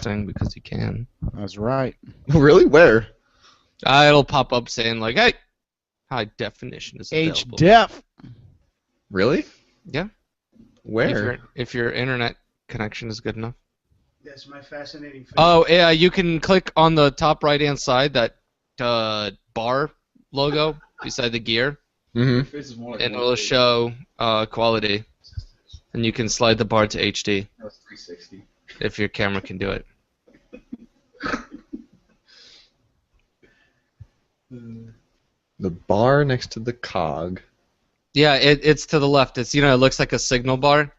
because you can. That's right. Really? Where? It'll pop up saying like, "Hey, high definition is available." H-def. Really? Yeah. Where? If your internet connection is good enough. That's my fascinating face. Oh yeah, you can click on the top right-hand side that bar logo beside the gear, Mm-hmm. and it'll show quality, and you can slide the bar to HD. That's 360. If your camera can do it. The bar next to the cog. Yeah, it's to the left. It's it looks like a signal bar.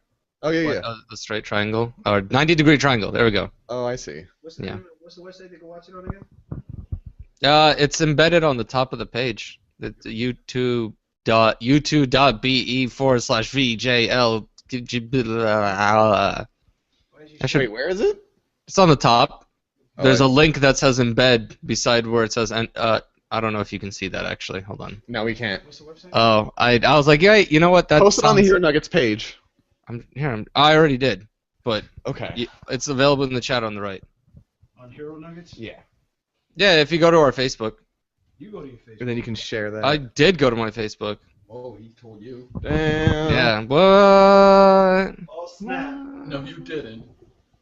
Oh yeah, Like yeah. a straight triangle or 90-degree triangle. There we go. Oh, I see. What's the Yeah. what's the website they can watch it on again? It's embedded on the top of the page. It's youtube.be/VJL. Wait, where is it? It's on the top. Oh, There's a link that says embed beside where it says I don't know if you can see that actually. Hold on. No, we can't. What's the website? Oh, I was like, yeah, you know what? That Post it on the sounds- Hero Nuggets page. I already did, but Okay. it's available in the chat on the right. On Hero Nuggets? Yeah. Yeah, if you go to our Facebook. You go to your Facebook. And then you can share that. I did go to my Facebook. Oh, he told you. Damn. Yeah. What? Oh snap! No, you didn't.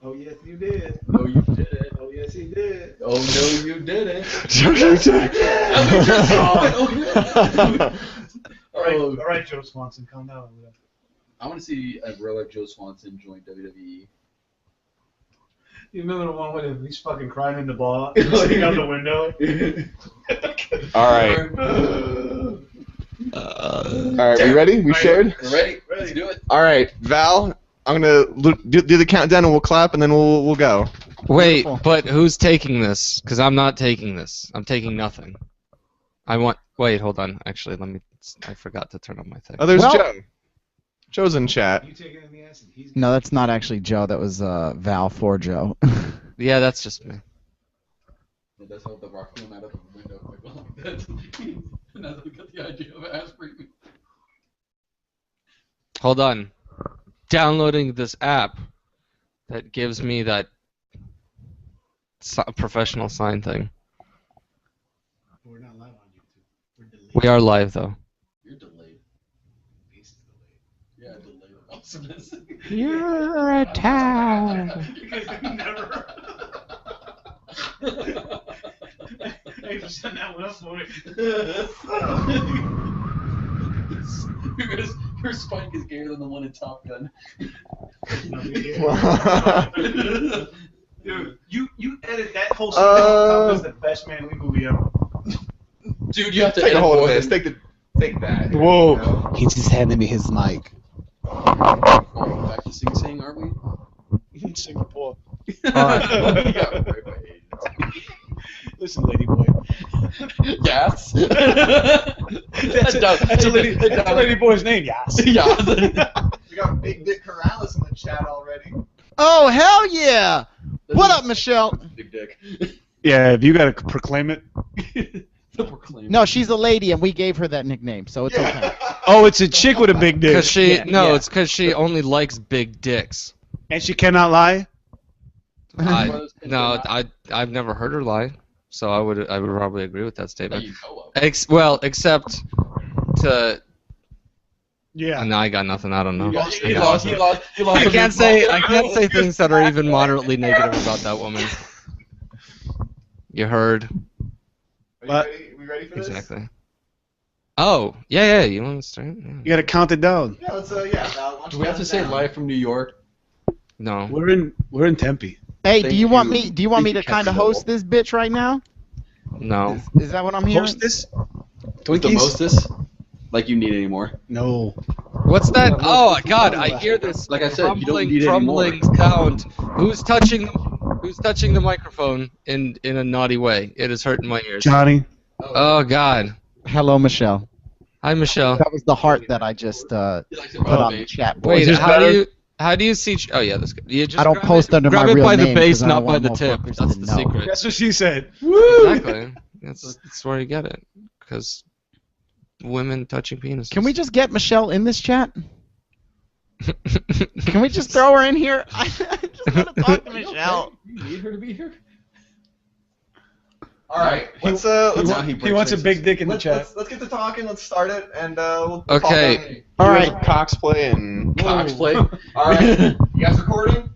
Oh yes, you did. No, you didn't. Oh yes, he did. Oh, no, you didn't. All right, Joe Swanson, calm down. I want to see a real life Joe Swanson join WWE. You remember the one where he's fucking crying in the bar, sitting out the window? All right. All right, we ready? We shared? We're ready? Let's do it. All right, Val, I'm going to do the countdown and we'll clap and then we'll go. Wait, Beautiful. but who's taking this? Because I'm not taking this. I'm taking nothing. Wait, hold on. Actually, I forgot to turn on my thing. Oh, there's Well- Joe. Joe's in chat. You take it in the ass and he's No, that's not actually Joe. That was Val for Joe. Yeah, that's just me. That's how the rock flew out of the window. Like, well, that's, and that's we got the idea of ass breathing. Hold on. Downloading this app that gives me that professional sign thing. We're not live on YouTube. We're delayed. We are live though. You're delayed. Yeah, delayed awesomeness. You're a town. Because they never. Hey, you send that one up for me. Your spike is gayer than the one in Top Gun. Dude, you edit that whole scene out. That's the best manly movie ever. Dude, you have to Take a edit hold of more this. than- Take that. Whoa. He just handed me his mic. Back to Sing Sing, aren't we? In Singapore. Yeah, right by age. Listen, lady boy. Yes. That's a lady boy's name, yes. Yes. We got Big Dick Corrales in the chat already. Oh, hell yeah! What up, Michelle? Big dick. Yeah, if you gotta proclaim it. No, she's a lady, and we gave her that nickname, so it's okay. Oh, it's a chick with a big dick. Because she Yeah. it's because she only likes big dicks. And she cannot lie? I've never heard her lie, so I would probably agree with that That statement. you know of. Except to. Yeah. No, I got nothing. I don't know. He lost. I can't say things that are even moderately negative about that woman. You heard. We ready for this? Exactly. Oh, yeah, you want to start? Yeah. You gotta count it down. Yeah, let's, Val, Do we have to say live from New York? No. We're in Tempe. Hey, Thank do you want you. me to kind of host this bitch right now? No. Is that what I'm hearing? Hostess? With the Twinkies? mostest? Like you need anymore. No. What's that? Oh, God, I hear this Like I said, you don't need crumbling sound. Who's touching the microphone in a naughty way? It is hurting my ears. Johnny. Oh, God. Hello, Michelle. Hi, Michelle. That was the heart that I just He likes it put raw, on the babe. chat board. Wait, this better? how do you see? Oh, yeah, that's good. You just I don't grab post it, under grab my it real by the name base, 'cause I not don't by want the tip. motherfuckers That's to the know. secret. That's what she said. Exactly. That's where you get it. Because women touching penises. Can we just get Michelle in this chat? Can we just throw her in here? I just want to talk to Michelle. You need need her to be here? All right, let's He wants a big dick in the chat. let's get to talking. Let's start it, and we'll Okay. All right. Cox play and Cox play. All right, you guys recording?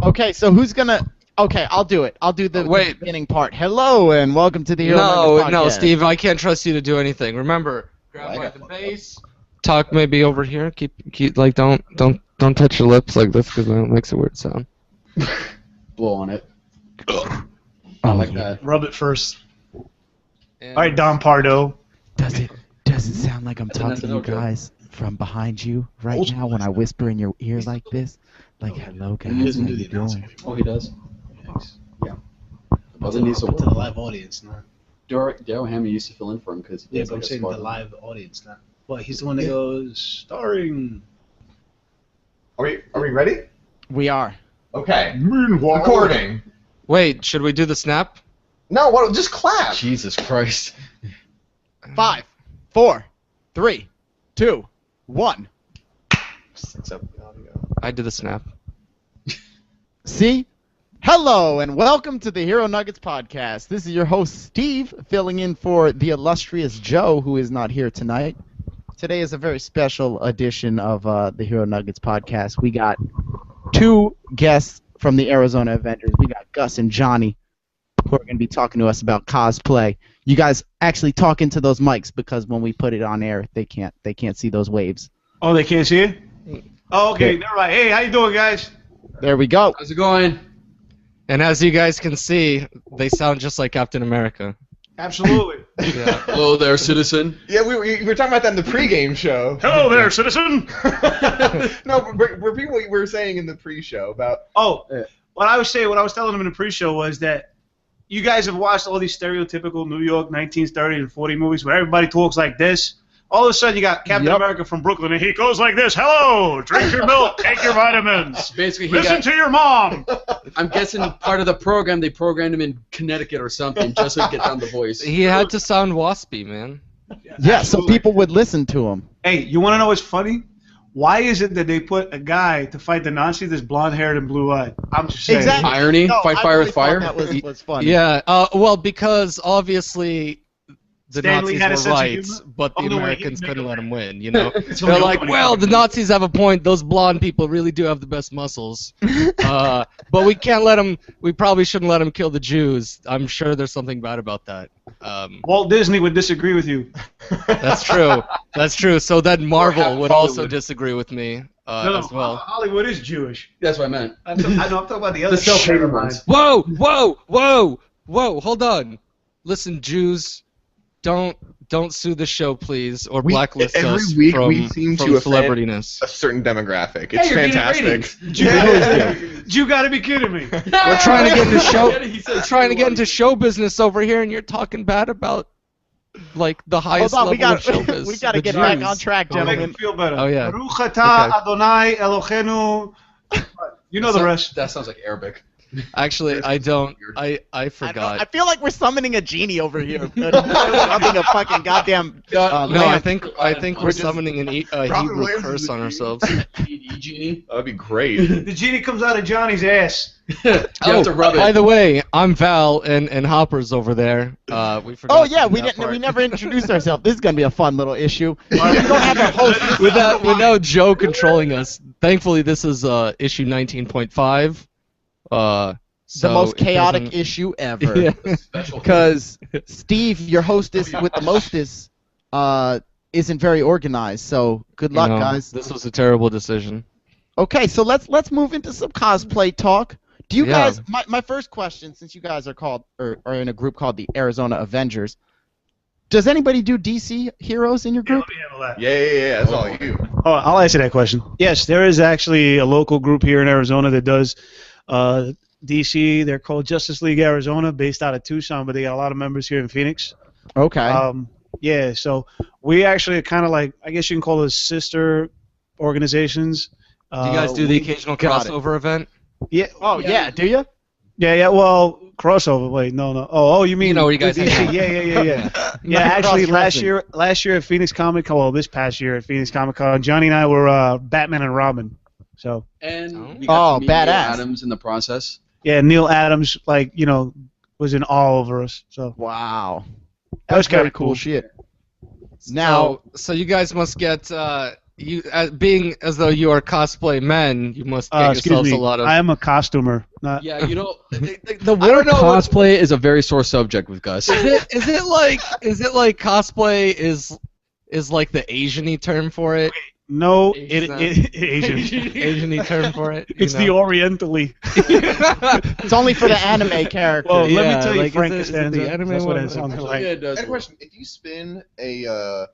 Okay, so who's gonna? Okay, I'll do it. I'll do the beginning part. Hello and welcome to the Hero Nuggets podcast. No, Steve, I can't trust you to do anything. Remember, grab by the base. Talk maybe over here. Keep like don't touch your lips like this because it makes a weird sound. Blow on it. I like that. Rub it first. And All right, Don Pardo. Does it sound like I'm talking to you guys from behind you right now when I whisper in your ear like this? Like, hello guys, how you doing? Oh, he does. Yeah. Well, then he's To the live audience, not. Daryl Hammond used to fill in for him because Yeah, but I'm saying the live audience, not. Well, he's the one that goes starring. Are we ready? We are. Okay. Meanwhile. Recording. Wait, should we do the snap? No, what? Just clap. Jesus Christ. 5, 4, 3, 2, 1. Except the audio. I did the snap. See? Hello and welcome to the Hero Nuggets podcast. This is your host Steve, filling in for the illustrious Joe, who is not here tonight. Today is a very special edition of the Hero Nuggets podcast. We got two guests from the Arizona Avengers. We got Gus and Johnny, who are going to be talking to us about cosplay. You guys actually talk into those mics because when we put it on air, they can't see those waves. Oh, they can't see it? Oh, okay. Never mind. Hey, how you doing, guys? There we go. How's it going? And as you guys can see, they sound just like Captain America. Absolutely. Yeah. Hello there, citizen. Yeah, we were talking about that in the pregame show. Hello there, citizen. No, were people were saying in the pre-show about. Oh, what I was telling them in the pre-show was that you guys have watched all these stereotypical New York 1930 and 40 movies where everybody talks like this. All of a sudden, you got Captain America from Brooklyn, and he goes like this: "Hello, drink your milk, take your vitamins, Basically, listen to your mom." I'm guessing part of the program, they programmed him in Connecticut or something just so he get down the voice. He had to sound waspy, man. Yeah, so people would listen to him. Hey, you want to know what's funny? Why is it that they put a guy to fight the Nazi that's blonde-haired and blue-eyed? I'm just saying. Exactly. Irony? No, Fight I fire really with fire? thought that was funny. Yeah. Well, because obviously the Stanley had a Nazis sense were of right, humor? but the Oh, no, wait, Americans he- couldn't let him win. You know, It's they're only like, opening well, up. the Nazis have a point. Those blonde people really do have the best muscles, but we can't let them. We probably shouldn't let them kill the Jews. I'm sure there's something bad about that. Walt Disney would disagree with you. That's true. That's true. So then Marvel would also Hollywood. disagree with me No, as well. Hollywood is Jewish. That's what I meant. I know. I'm talking about the other The self-hating ones. Whoa! Hold on. Listen, Jews, don't sue the show, please, or blacklist every us week from, we seem from to offend celebrityness. a certain demographic. It's Hey, you're getting fantastic. ratings. You gotta be kidding me. We're trying to get into show. He said We're trying to get into show business over here, and you're talking bad about like the highest Hold on, level of showbiz. we got to the get back Jews. on track, I'll make gentlemen. you feel better. Oh, yeah. Baruch atah Okay. Adonai Eloheinu. You know the rest. That sounds like Arabic. Actually, I don't. I I forgot. feel like we're summoning a genie over here. Rubbing a fucking goddamn. No, I lamp. think we're summoning a Hebrew Williams curse is on a ourselves. Genie. That'd be great. The genie comes out of Johnny's ass. You have to rub it. By the way, I'm Val, and Hopper's over there. We forgot. Oh yeah, to do we that didn't. We part. never introduced ourselves. This is gonna be a fun little issue. We don't have a host. without Joe controlling us. Thankfully, this is issue 19.5. The most chaotic issue ever. Yeah. Special. Because Steve, your hostess with the mostest, isn't very organized. So good luck, guys. This was a terrible decision. Okay, so let's move into some cosplay talk. Do you Yeah. guys? My first question, since you guys are called or are in a group called the Arizona Avengers, does anybody do DC heroes in your Yeah, group? let me handle that. Yeah. That's all you. Oh, I'll answer that question. Yes, there is actually a local group here in Arizona that does DC. They're called Justice League Arizona, based out of Tucson, but they got a lot of members here in Phoenix. Okay. Yeah, so we actually are kind of like, I guess you can call those sister organizations. Do you guys do the occasional got it. crossover event? Yeah. Oh yeah, do you? Yeah. Well, crossover. Wait, no. Oh, you mean You know where you guys the hang DC? out. Yeah. Yeah, actually, Cross-dressing. last year at Phoenix Comic Con, well, this past year at Phoenix Comic Con, Johnny and I were Batman and Robin. So And we Oh, got to meet Neil badass. Adams in the process. Yeah, Neil Adams, like, was in awe over us. So Wow. that was That's very kinda cool cool. shit. Now, so you guys must get being as though you are cosplay men, you must get Excuse yourselves me, a lot of. I am a costumer. Not, Yeah, the don't word know what- cosplay is a very sore subject with Gus. Is it like cosplay is like the Asian-y term for it? no, Asian. Asian. Asian-y term for it. It's the Orientally. it's only for the anime characters. Well, let Yeah, me tell you, like, Frank is it Costanza. the anime That's what one? it sounded like. Yeah, it does. I had a question. If you spin a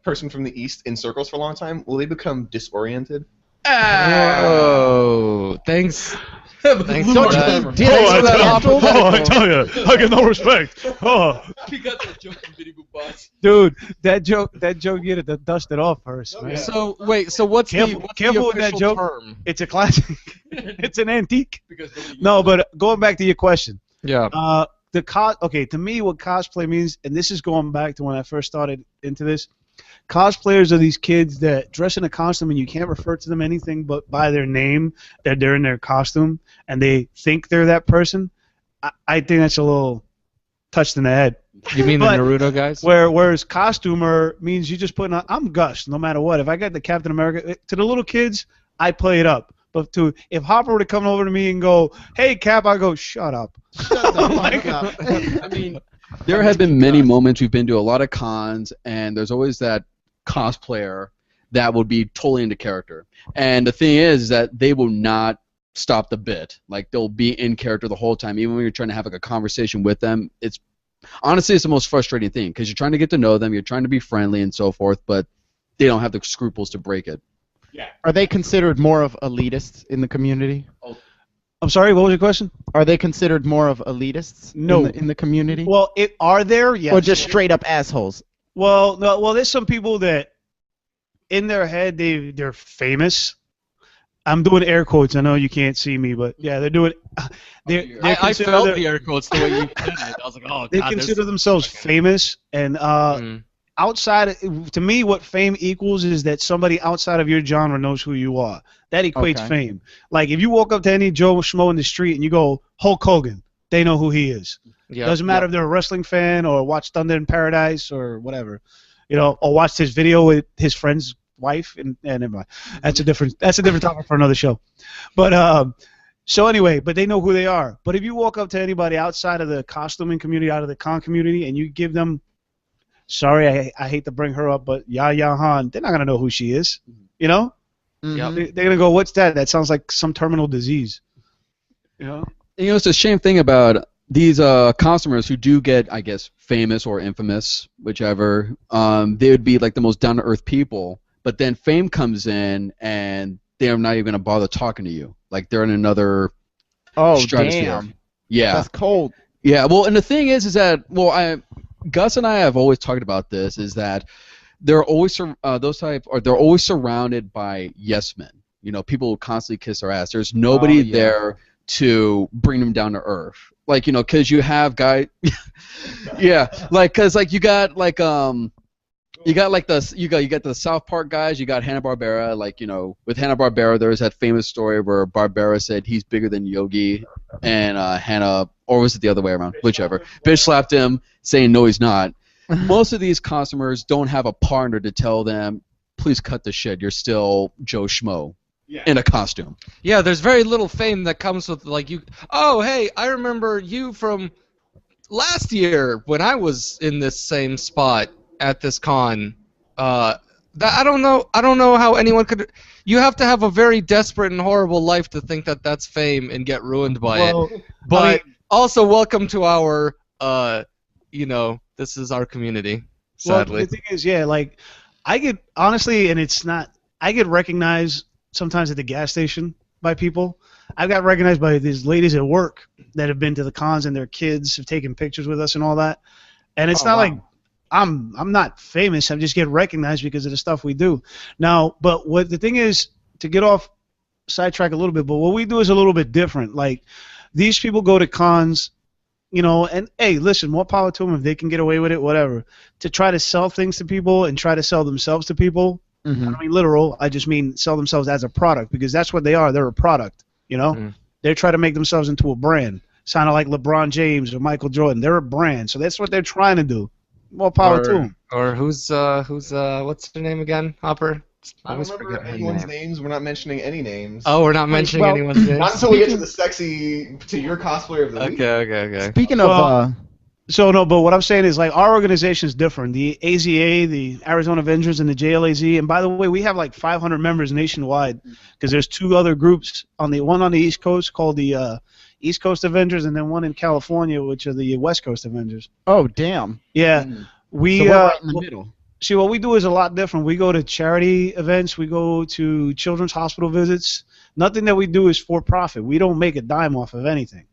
person from the East in circles for a long time, will they become disoriented? Whoa! Thanks. Thanks for Don't you that. think Denzel I tell you, I get no respect. Oh, He got that joke from Diddy Boo Boss. dude, that joke, you had to dust it off first, man. So wait, so what's Careful- the careful with that official joke. term? It's a classic. It's an antique. Because No, but going back to your question, Yeah. okay, to me, what cosplay means, and this is going back to when I first started into this. Cosplayers are these kids that dress in a costume and you can't refer to them anything but by their name, that they're in their costume, and they think they're that person. I think that's a little touched in the head. You mean the But- Naruto guys? Whereas costumer means you just put on, I'm Gus, no matter what. If I got the Captain America, to the little kids, I play it up. But if Hopper were to come over to me and go, hey, Cap, I go, shut up. Shut the fuck up. I mean, there have been many moments we've been to a lot of cons, and there's always that cosplayer that would be totally into character. And the thing is that they will not stop the bit. Like, they'll be in character the whole time, even when you're trying to have like a conversation with them. Honestly, it's the most frustrating thing because you're trying to get to know them, you're trying to be friendly and so forth, but they don't have the scruples to break it. Are they considered more of elitists in the community? I'm sorry, what was your question? Are they considered more of elitists No. in the community? Well, are there? Yes. or just straight up assholes? Well, no. Well, there's some people that, in their head, they're famous. I'm doing air quotes. I know you can't see me, but yeah, they're doing. I consider felt their- the air quotes the way you did it. I was like, oh, They God, consider themselves famous, and outside, to me, what fame equals is that somebody outside of your genre knows who you are. That equates Okay. fame. Like if you walk up to any Joe Schmo in the street and you go Hulk Hogan, they know who he is. Yeah. Doesn't matter if they're a wrestling fan or watch Thunder in Paradise or whatever, or watched his video with his friend's wife. And never mind. That's a different topic for another show. But so anyway, but they know who they are. But if you walk up to anybody outside of the costuming community, out of the con community, and you give them, sorry, I hate to bring her up, but Yaya Han, they're not gonna know who she is. You know, Yeah. they're gonna go, what's that? That sounds like some terminal disease. You know. And, it's a shame thing about these costumers who do get, I guess, famous or infamous, whichever. They would be like the most down-to-earth people, but then fame comes in and they're not even gonna bother talking to you. Like they're in another Oh, stratosphere. damn. Yeah. That's cold. Yeah. Well, and the thing is that Gus and I have always talked about this. Is that they're always they're always surrounded by yes men. People who constantly kiss their ass. There's nobody there to bring them down to earth. Like, because you have yeah, like, because like you got the South Park guys. You got Hanna-Barbera. Like, with Hanna-Barbera, there was that famous story where Barbera said he's bigger than Yogi, and Hanna, or was it the other way around? Whichever. Bitch slapped him, saying no, he's not. Most of these costumers don't have a partner to tell them, please cut the shit. You're still Joe Schmo in a costume. Yeah, there's very little fame that comes with like you. Oh, hey, I remember you from last year when I was in this same spot at this con. I don't know how anyone could. You have to have a very desperate and horrible life to think that that's fame and get ruined by it. But also, welcome to our, this is our community. Sadly. Well, the thing is, like, I get, honestly, and it's not, I get recognized sometimes at the gas station by people. I've got recognized by these ladies at work that have been to the cons and their kids have taken pictures with us and all that. And it's not like I'm not famous. I just get recognized because of the stuff we do. Now, but what the thing is, to get off sidetrack a little bit, but what we do is a little bit different. Like, these people go to cons, and hey, listen, more power to them if they can get away with it, whatever. To try to sell things to people and try to sell themselves to people. I don't mean literal. I just mean sell themselves as a product because that's what they are. They're a product, They try to make themselves into a brand, sounding like LeBron James or Michael Jordan. They're a brand, so that's what they're trying to do. More power to them. Or who's what's their name again, Hopper? I don't remember her anyone's name. names. We're not mentioning any names. Oh, we're not mentioning well, anyone's names. Not until we get to the sexy, to your cosplayer of the week. Okay. Speaking of, Well, So no, but what I'm saying is like our organization is different. The AZA, the Arizona Avengers, and the JLAZ. And by the way, we have like 500 members nationwide because there's two other groups one on the East Coast called the East Coast Avengers, and then one in California, which are the West Coast Avengers. oh damn, Yeah, we so we're right in the middle. see what we do is a lot different. We go to charity events. We go to children's hospital visits. Nothing that we do is for profit. We don't make a dime off of anything.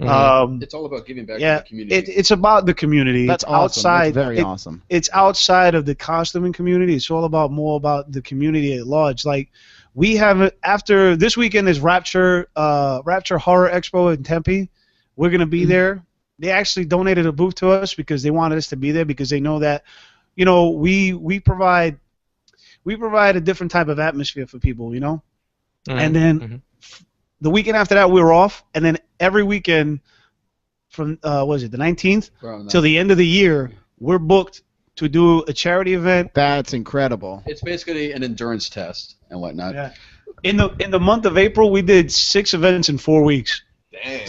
It's all about giving back to the community. It's about the community. That's it's awesome. outside. That's very awesome. It's outside of the costuming community. It's all about more about the community at large. Like we have after this weekend is Rapture Horror Expo in Tempe. We're gonna be there. They actually donated a booth to us because they wanted us to be there because they know that, you know, we provide a different type of atmosphere for people, you know. And then the weekend after that we were off, and then every weekend from what is it, the 19th till the end of the year, we're booked to do a charity event. That's incredible. It's basically an endurance test and whatnot. Yeah. In the month of April, we did 6 events in 4 weeks. Dang.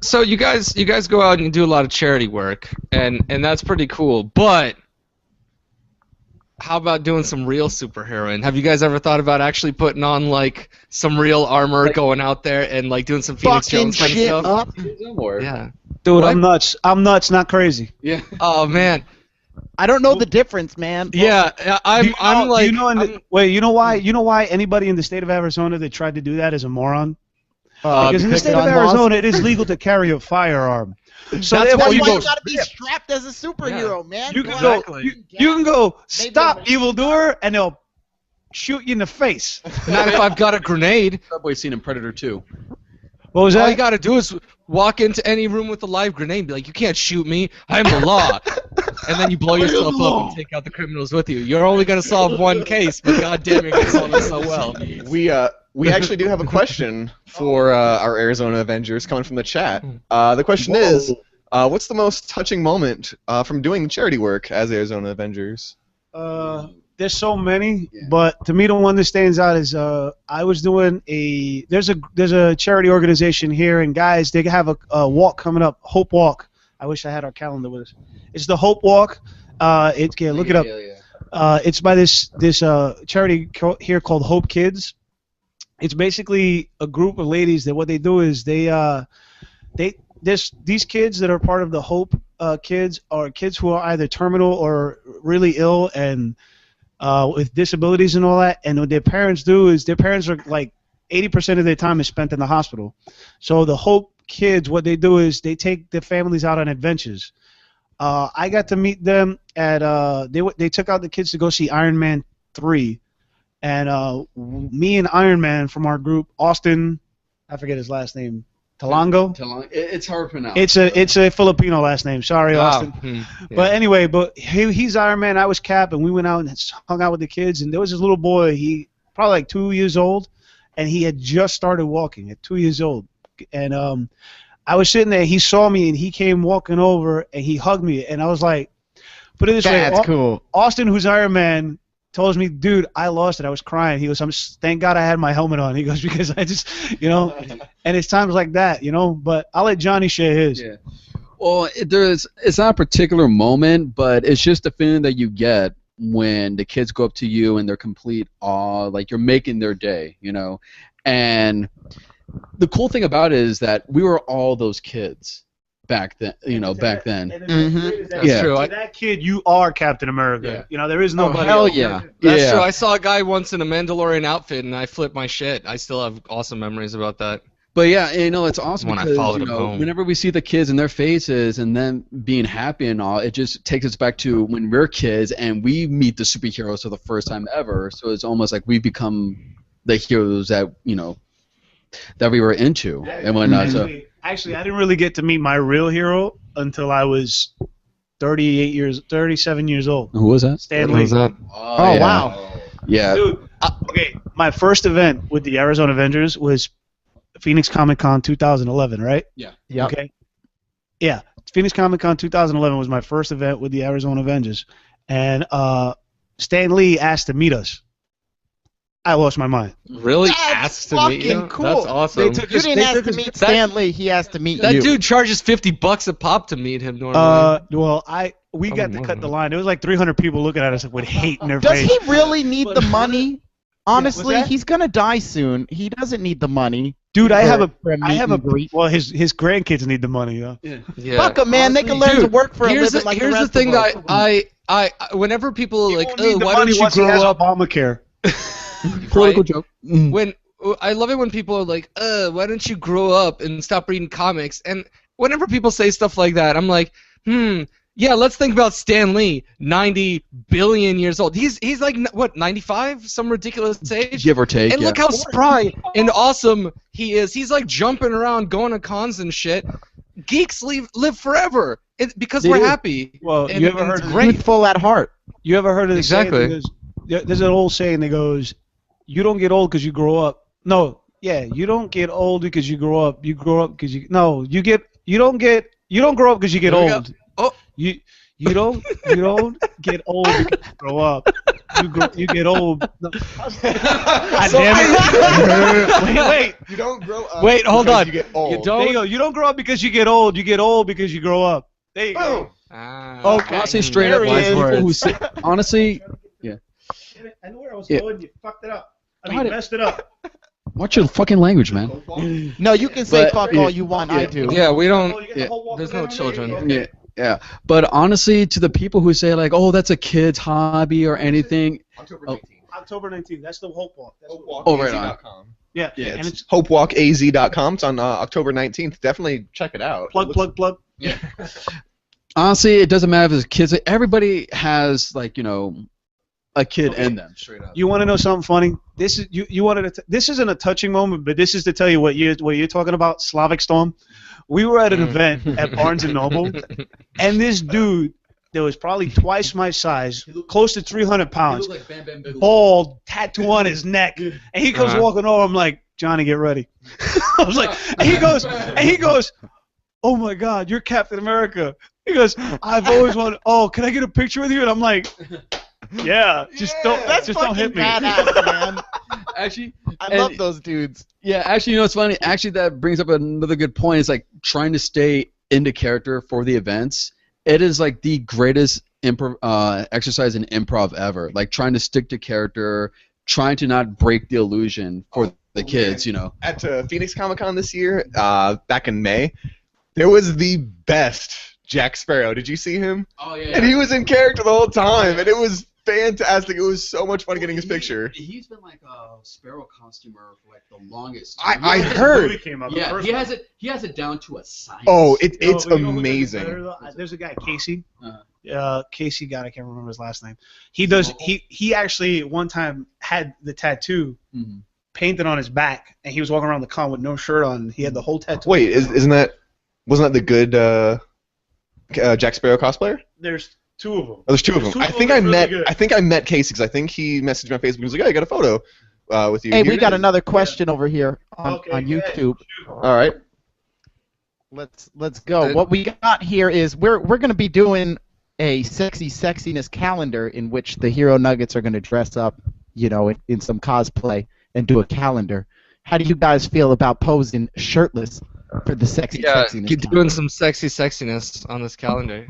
So you guys go out and do a lot of charity work, and that's pretty cool. But how about doing some real superheroing? Have you guys ever thought about actually putting on like some real armor, going out there and like doing some Phoenix Fucking Jones kind of shit stuff? up. Yeah. Dude, What? I'm nuts. I'm nuts, not crazy. Yeah. Oh man. I don't know the difference, man. Yeah, I'm like. Wait, you know why? You know why anybody in the state of Arizona that tried to do that is a moron? Because in the state of Arizona, it is legal to carry a firearm. So That's therefore, why you you go. gotta be strapped as a superhero, man. You Go can out go. and You get can go. Maybe Stop, I'm- evildoer, and they'll shoot you in the face. Not if I've got a grenade. Subway scene in Predator 2. What was All that? you gotta do is walk into any room with a live grenade and be like, you can't shoot me, I am the law. And then you blow yourself up and take out the criminals with you. You're only gonna solve one case, but goddamn, you're gonna solve it so well. We actually do have a question for our Arizona Avengers coming from the chat. The question is, what's the most touching moment from doing charity work as Arizona Avengers? There's so many, but to me the one that stands out is I was doing there's a charity organization here, and guys, they have a walk coming up, Hope Walk. I wish I had our calendar with us. It's the Hope Walk. Look it up. It's by this charity here called Hope Kids. It's basically a group of ladies that what they do is these kids that are part of the Hope Kids are kids who are either terminal or really ill and with disabilities and all that. And what their parents do is their parents are like 80% of their time is spent in the hospital. So the Hope Kids, what they do is they take their families out on adventures. I got to meet them at they took out the kids to go see Iron Man 3. And me and Iron Man from our group, Austin, I forget his last name, Talango. It's hard to pronounce. It's a Filipino last name. Sorry, Austin. But anyway, he's Iron Man. I was Cap, and we went out and hung out with the kids. And there was this little boy. He probably like 2 years old, and he had just started walking at 2 years old. And I was sitting there. He saw me, and he came walking over, and he hugged me. And I was like, put it this way, That's cool. Austin, who's Iron Man, tells me, dude, I lost it. I was crying. He goes, thank God I had my helmet on. He goes, because I just, you know, and it's times like that, you know. But I'll let Johnny share his. Yeah. Well, it's not a particular moment, but it's just the feeling that you get when the kids go up to you and they're complete awe, like you're making their day, you know. And the cool thing about it is that we were all those kids back then, you know, back then. That's true. To that kid, you are Captain America. Yeah. You know, there is nobody hell else. yeah. That's true. I saw a guy once in a Mandalorian outfit, and I flipped my shit. I still have awesome memories about that. But yeah, you know, it's awesome When I because followed you him know, home. whenever we see the kids and their faces and them being happy and all, it just takes us back to when we're kids and we meet the superheroes for the first time ever. So it's almost like we become the heroes that, you know, that we were into and whatnot. So Actually, I didn't really get to meet my real hero until I was 37 years old. who was that? Stan What Lee. was that? Oh, yeah. wow. Yeah. Dude, okay, my first event with the Arizona Avengers was Phoenix Comic Con 2011, right? Yeah. Yep. Okay. Yeah, Phoenix Comic Con 2011 was my first event with the Arizona Avengers, and Stan Lee asked to meet us. I lost my mind. Really That's asked to meet you? fucking cool. That's awesome. They took You didn't they ask took to us- meet Stan Lee. He asked to meet That you. dude charges $50 a pop to meet him normally. Well, we got to cut the line. There was like 300 people looking at us with hate in their Does face. he really need the money? Honestly, that? he's gonna die soon. He doesn't need the money. Dude, I have a meet and greet. well, his grandkids need the money, though. Yeah. Fuck 'em, man. They can learn to Dude, work for a here's living the, like here's the the rest thing of us. that I whenever people are like, He won't need oh, the why money don't you once he grow has up? Obamacare. Political Right? joke. When I love it when people are like, why don't you grow up and stop reading comics? And whenever people say stuff like that, I'm like, yeah, let's think about Stan Lee, 90 billion years old. He's like, what, 95? Some ridiculous age? Give or take. And yeah. look how spry and awesome he is. He's like jumping around, going to cons and shit. Geeks live forever because They we're do. happy. Well, And you ever it's heard? great. Youthful at heart. You ever heard of this saying Exactly. that goes- there's an old saying that goes, "You don't get old because you grow up." No, yeah, you don't get old because you grow up. You grow up because you you don't grow up because you get There we go. old. Oh. You don't get old because you grow up. You get old. No. God damn it. Wait. You don't grow up. Wait, hold because on. You get old. You There don't. you go. You don't grow up because you get old. You get old because you grow up. There you go. Ah, Okay. Honestly, straight up, There he like is. people who say, honestly, I know where I was Yeah. going. You fucked it up. What? Messed it up. watch your fucking language, man. No, you can say But- fuck yeah. all you want. I do. Yeah, we don't. Oh, you get the Yeah. whole walk There's around no there? children. Okay. Yeah. But honestly, to the people who say like, "Oh, that's a kid's hobby" or anything, October Oh. 19th. October 19th. That's the Hope Walk. That's the Oh, right on. HopewalkAZ.com. Yeah, Yeah, and it's it's HopewalkAZ.com. It's on October 19th. Definitely check it out. plug. honestly, it doesn't matter if it's kids. Everybody has like a kid Okay. in them. Straight up. You want to know something funny? This is you wanted to. This isn't a touching moment, but this is to tell you what you're talking about. Slavic Storm. We were at an event at Barnes and Noble, and this dude that was probably twice my size, close to 300 pounds, like Bam Bam Bigelow. bald, tattoo on his neck, and he comes Uh-huh. walking over. I'm like, Johnny, get ready. I was like, and he goes, oh my God, you're Captain America. He goes, I've always wanted. Oh, can I get a picture with you? And I'm like, yeah, just That's don't hit me. badass, man. Actually, I and- love those dudes. Yeah, actually, it's funny. Actually, that brings up another good point. It's like trying to stay into character for the events. It is like the greatest exercise in improv ever. Like trying to stick to character, trying to not break the illusion for the kids. At Phoenix Comic Con this year, back in May, there was the best Jack Sparrow. Did you see him? Oh yeah. And he was in character the whole time, and it was fantastic. It was so much fun getting his picture. He's been like a Sparrow costumer for like the longest. I The heard. movie came out, the Yeah, first he one. has it. He has it down to a science. Oh, it's You know who does it amazing. better, though? There's a guy, Casey. Uh-huh. Casey, God, I can't remember his last name. He does. He actually one time had the tattoo Mhm. painted on his back, and he was walking around the con with no shirt on. He had the whole tattoo. Wait, wasn't that the good Jack Sparrow cosplayer? There's two of them. Oh, there's two of them. Two I of think them I are really met. good. I think I met Casey because I think he messaged me on Facebook. He was like, "Oh, I got a photo with you." Hey, Here we it got is. another question over here on Okay, go ahead. YouTube. All right. Let's go. What we got here is we're going to be doing a sexiness calendar in which the Hero Nuggets are going to dress up, in some cosplay and do a calendar. How do you guys feel about posing shirtless for the sexiness? keep calendar? doing some sexiness on this calendar.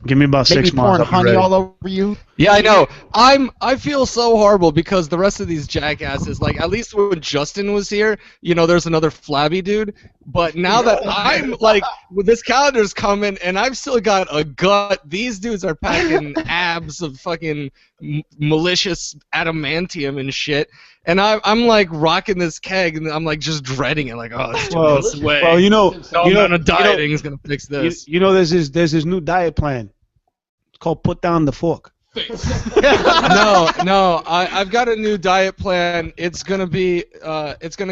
Give me about Maybe 6 months. pouring I'll be honey ready. all over you. Yeah, I know. I feel so horrible because the rest of these jackasses, like at least when Justin was here, there's another flabby dude. But now that I'm like, this calendar's coming and I've still got a gut, these dudes are packing abs of fucking malicious adamantium and shit. And I'm like rocking this keg and I'm like just dreading it, like, oh, this Well, this way. well, No amount of dieting is gonna fix this. there's this new diet plan. It's called Put Down the Fork. No, I've got a new diet plan. It's gonna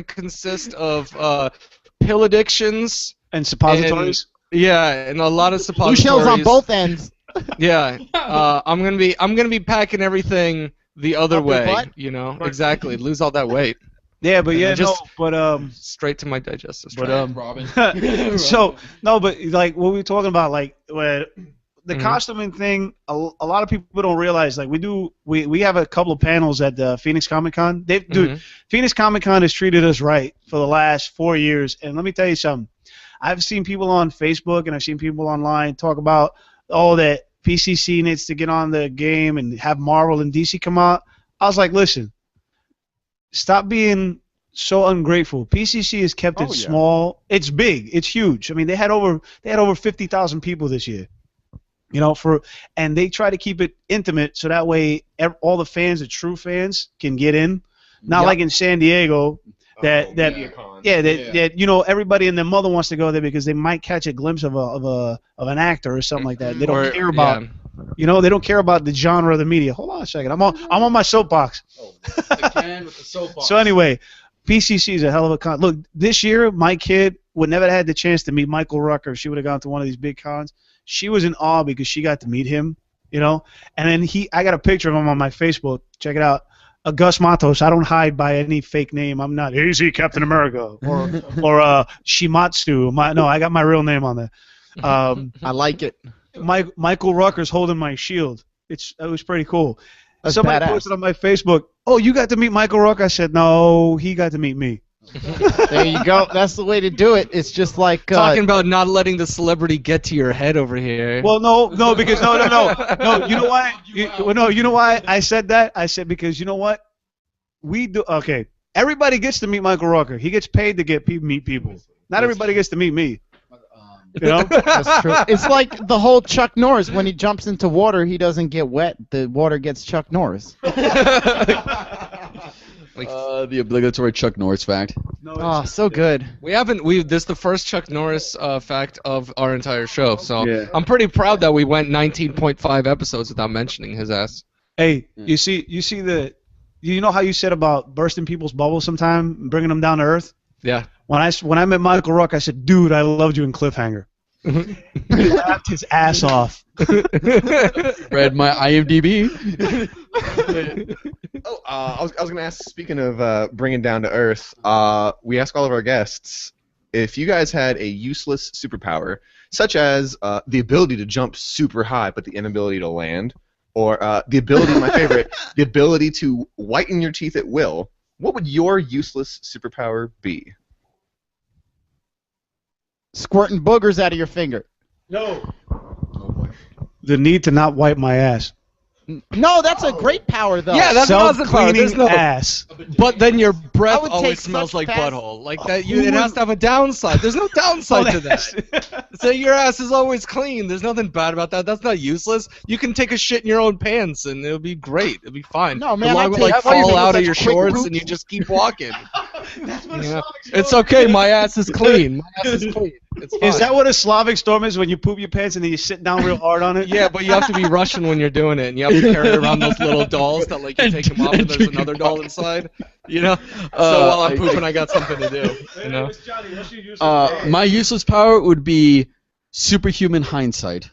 consist of pill addictions. And suppositories. Yeah, and a lot of Blue suppositories. shells on both ends. Yeah, I'm gonna be packing everything the other Up your way. butt? Exactly. Lose all that weight. Yeah, but yeah, Just- no, but Straight to my digestive But, tract. Robin. so no, but like what we were talking about, like when the Mhm. costuming thing, a lot of people don't realize. Like we have a couple of panels at the Phoenix Comic Con. Dude, Mhm. Phoenix Comic Con has treated us right for the last 4 years, and let me tell you something. I've seen people on Facebook and I've seen people online talk about that PCC needs to get on the game and have Marvel and DC come out. I was like, listen, stop being so ungrateful. PCC has kept it small. It's big. It's huge. I mean, they had over 50,000 people this year. You know, and they try to keep it intimate so that way all the fans, the true fans, can get in. Not like in San Diego, that you know, everybody and their mother wants to go there because they might catch a glimpse of an actor or something like that. They don't care about. Yeah. You know, they don't care about the genre of the media. Hold on a second. I'm on my soapbox. The can with the soapbox. So anyway, PCC is a hell of a con. Look, this year my kid would never have had the chance to meet Michael Rucker if she would have gone to one of these big cons. She was in awe because she got to meet him, you know. And then I got a picture of him on my Facebook. Check it out. Gus Matos. I don't hide by any fake name. I'm not Easy Captain America or Shimatsu. I got my real name on there. I like it. Michael Rucker's holding my shield. It was pretty cool. That's Somebody badass. posted on my Facebook, "Oh, you got to meet Michael Rucker?" I said, "No, he got to meet me." There you go. That's the way to do it. It's just like Talking about not letting the celebrity get to your head over here. Well, no, because no. You know why? You know why I said that? I said because you know what? We do. Okay, everybody gets to meet Michael Rucker. He gets paid to meet people. Not everybody gets to meet me. You know? that's true. It's like the whole Chuck Norris. When he jumps into water, he doesn't get wet. The water gets Chuck Norris. The obligatory Chuck Norris fact. Oh, so good. This is the first Chuck Norris fact of our entire show, so Yeah. I'm pretty proud that we went 19.5 episodes without mentioning his ass. Hey, you know how you said about bursting people's bubbles sometime, and bringing them down to earth? Yeah. When I met Michael Ruck, I said, "Dude, I loved you in Cliffhanger." He laughed his ass off. Read my IMDb. I was going to ask, speaking of bringing down to earth, we ask all of our guests if you guys had a useless superpower, such as the ability to jump super high but the inability to land, or the ability, my favorite, the ability to whiten your teeth at will, what would your useless superpower be? Squirting boogers out of your finger. No. The need to not wipe my ass. No, that's a great power, though. Yeah, that's an awesome power. There's Self-cleaning no. ass. But then your breath I would always take smells such like fast- butthole. Like that, it has to have a downside. There's no downside to that. So your ass is always clean. There's nothing bad about that. That's not useless. You can take a shit in your own pants and it'll be great. It'll be fine. No, man, The I lung will, take- like that's why you fall make out of such your quick shorts poops. and you just keep walking. You know? It's okay. My ass is clean. My ass is clean. It's fine. Is that what a Slavic storm is when you poop your pants and then you sit down real hard on it? Yeah, but you have to be Russian when you're doing it, and you have to carry around those little dolls that like you take them off and there's another doll inside. You know. So while I'm pooping, I got something to do. You know. My useless power would be superhuman hindsight.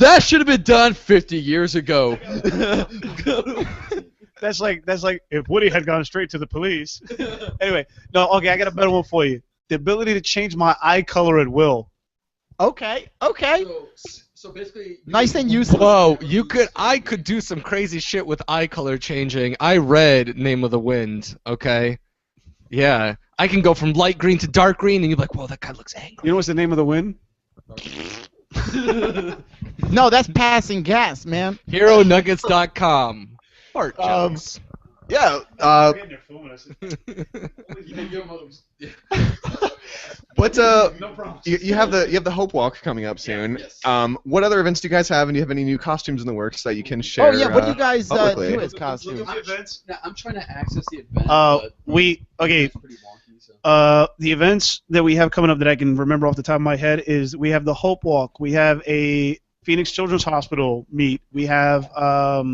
that should have been done 50 years ago. That's like if Woody had gone straight to the police. Anyway, no, okay, I got a better one for you. The ability to change my eye color at will. Okay. So basically, Nice and useless. Whoa, I could do some crazy shit with eye color changing. I read Name of the Wind, okay? Yeah. I can go from light green to dark green, and you're like, whoa, that guy looks angry. You know what's the name of the wind? No, that's passing gas, man. HeroNuggets.com. Fart jokes. Yeah. What you have the Hope Walk coming up soon. Yes. What other events do you guys have, and do you have any new costumes in the works that you can share? Oh yeah, what do you guys publicly? do as costumes? Now, I'm trying to access the event. Okay. It's pretty wonky, so. The events that we have coming up that I can remember off the top of my head is we have the Hope Walk. We have a Phoenix Children's Hospital meet. We have a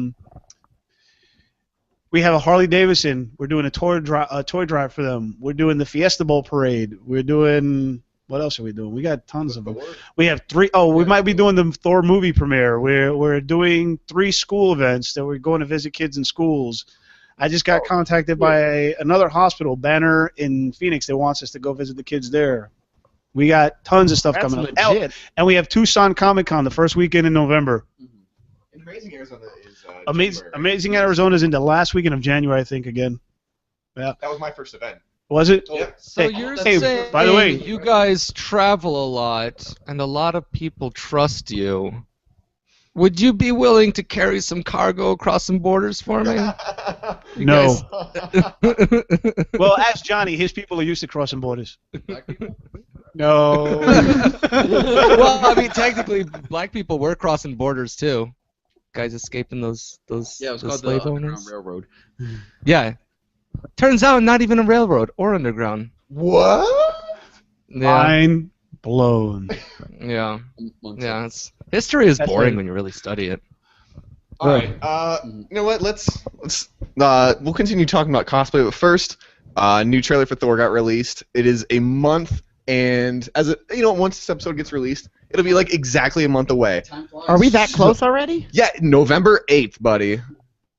Harley Davidson. We're doing a toy drive for them. We're doing the Fiesta Bowl parade. We're doing what else are we doing? We got tons of them. We have three. Oh, we might be doing the Thor movie premiere. We're doing 3 school events that we're going to visit kids in schools. I just got contacted by another hospital, Banner in Phoenix, that wants us to go visit the kids there. We got tons of stuff That's coming up. legit. And we have Tucson Comic Con the first weekend in November. Amazing Arizona is Amazing Arizona's in the last weekend of January, I think, again. Yeah. That was my first event. Was it? Yeah. So Hey, you're hey, saying by the way- you guys travel a lot and a lot of people trust you. Would you be willing to carry some cargo across some borders for me? You No. guys- Well, ask Johnny. His people are used to crossing borders. No. well, I mean, technically, black people were crossing borders too. Guys escaping those Yeah, it was those called slave the owners. Underground Railroad. Yeah. Turns out, not even a railroad or underground. What? Yeah. Mind blown. Yeah. Yeah. History is That's boring right. when you really study it. All right. You know what? Let's we'll continue talking about cosplay, but first, new trailer for Thor got released. It is a month, and once this episode gets released, it'll be like exactly a month away. Are we that close already? Yeah, November 8th, buddy.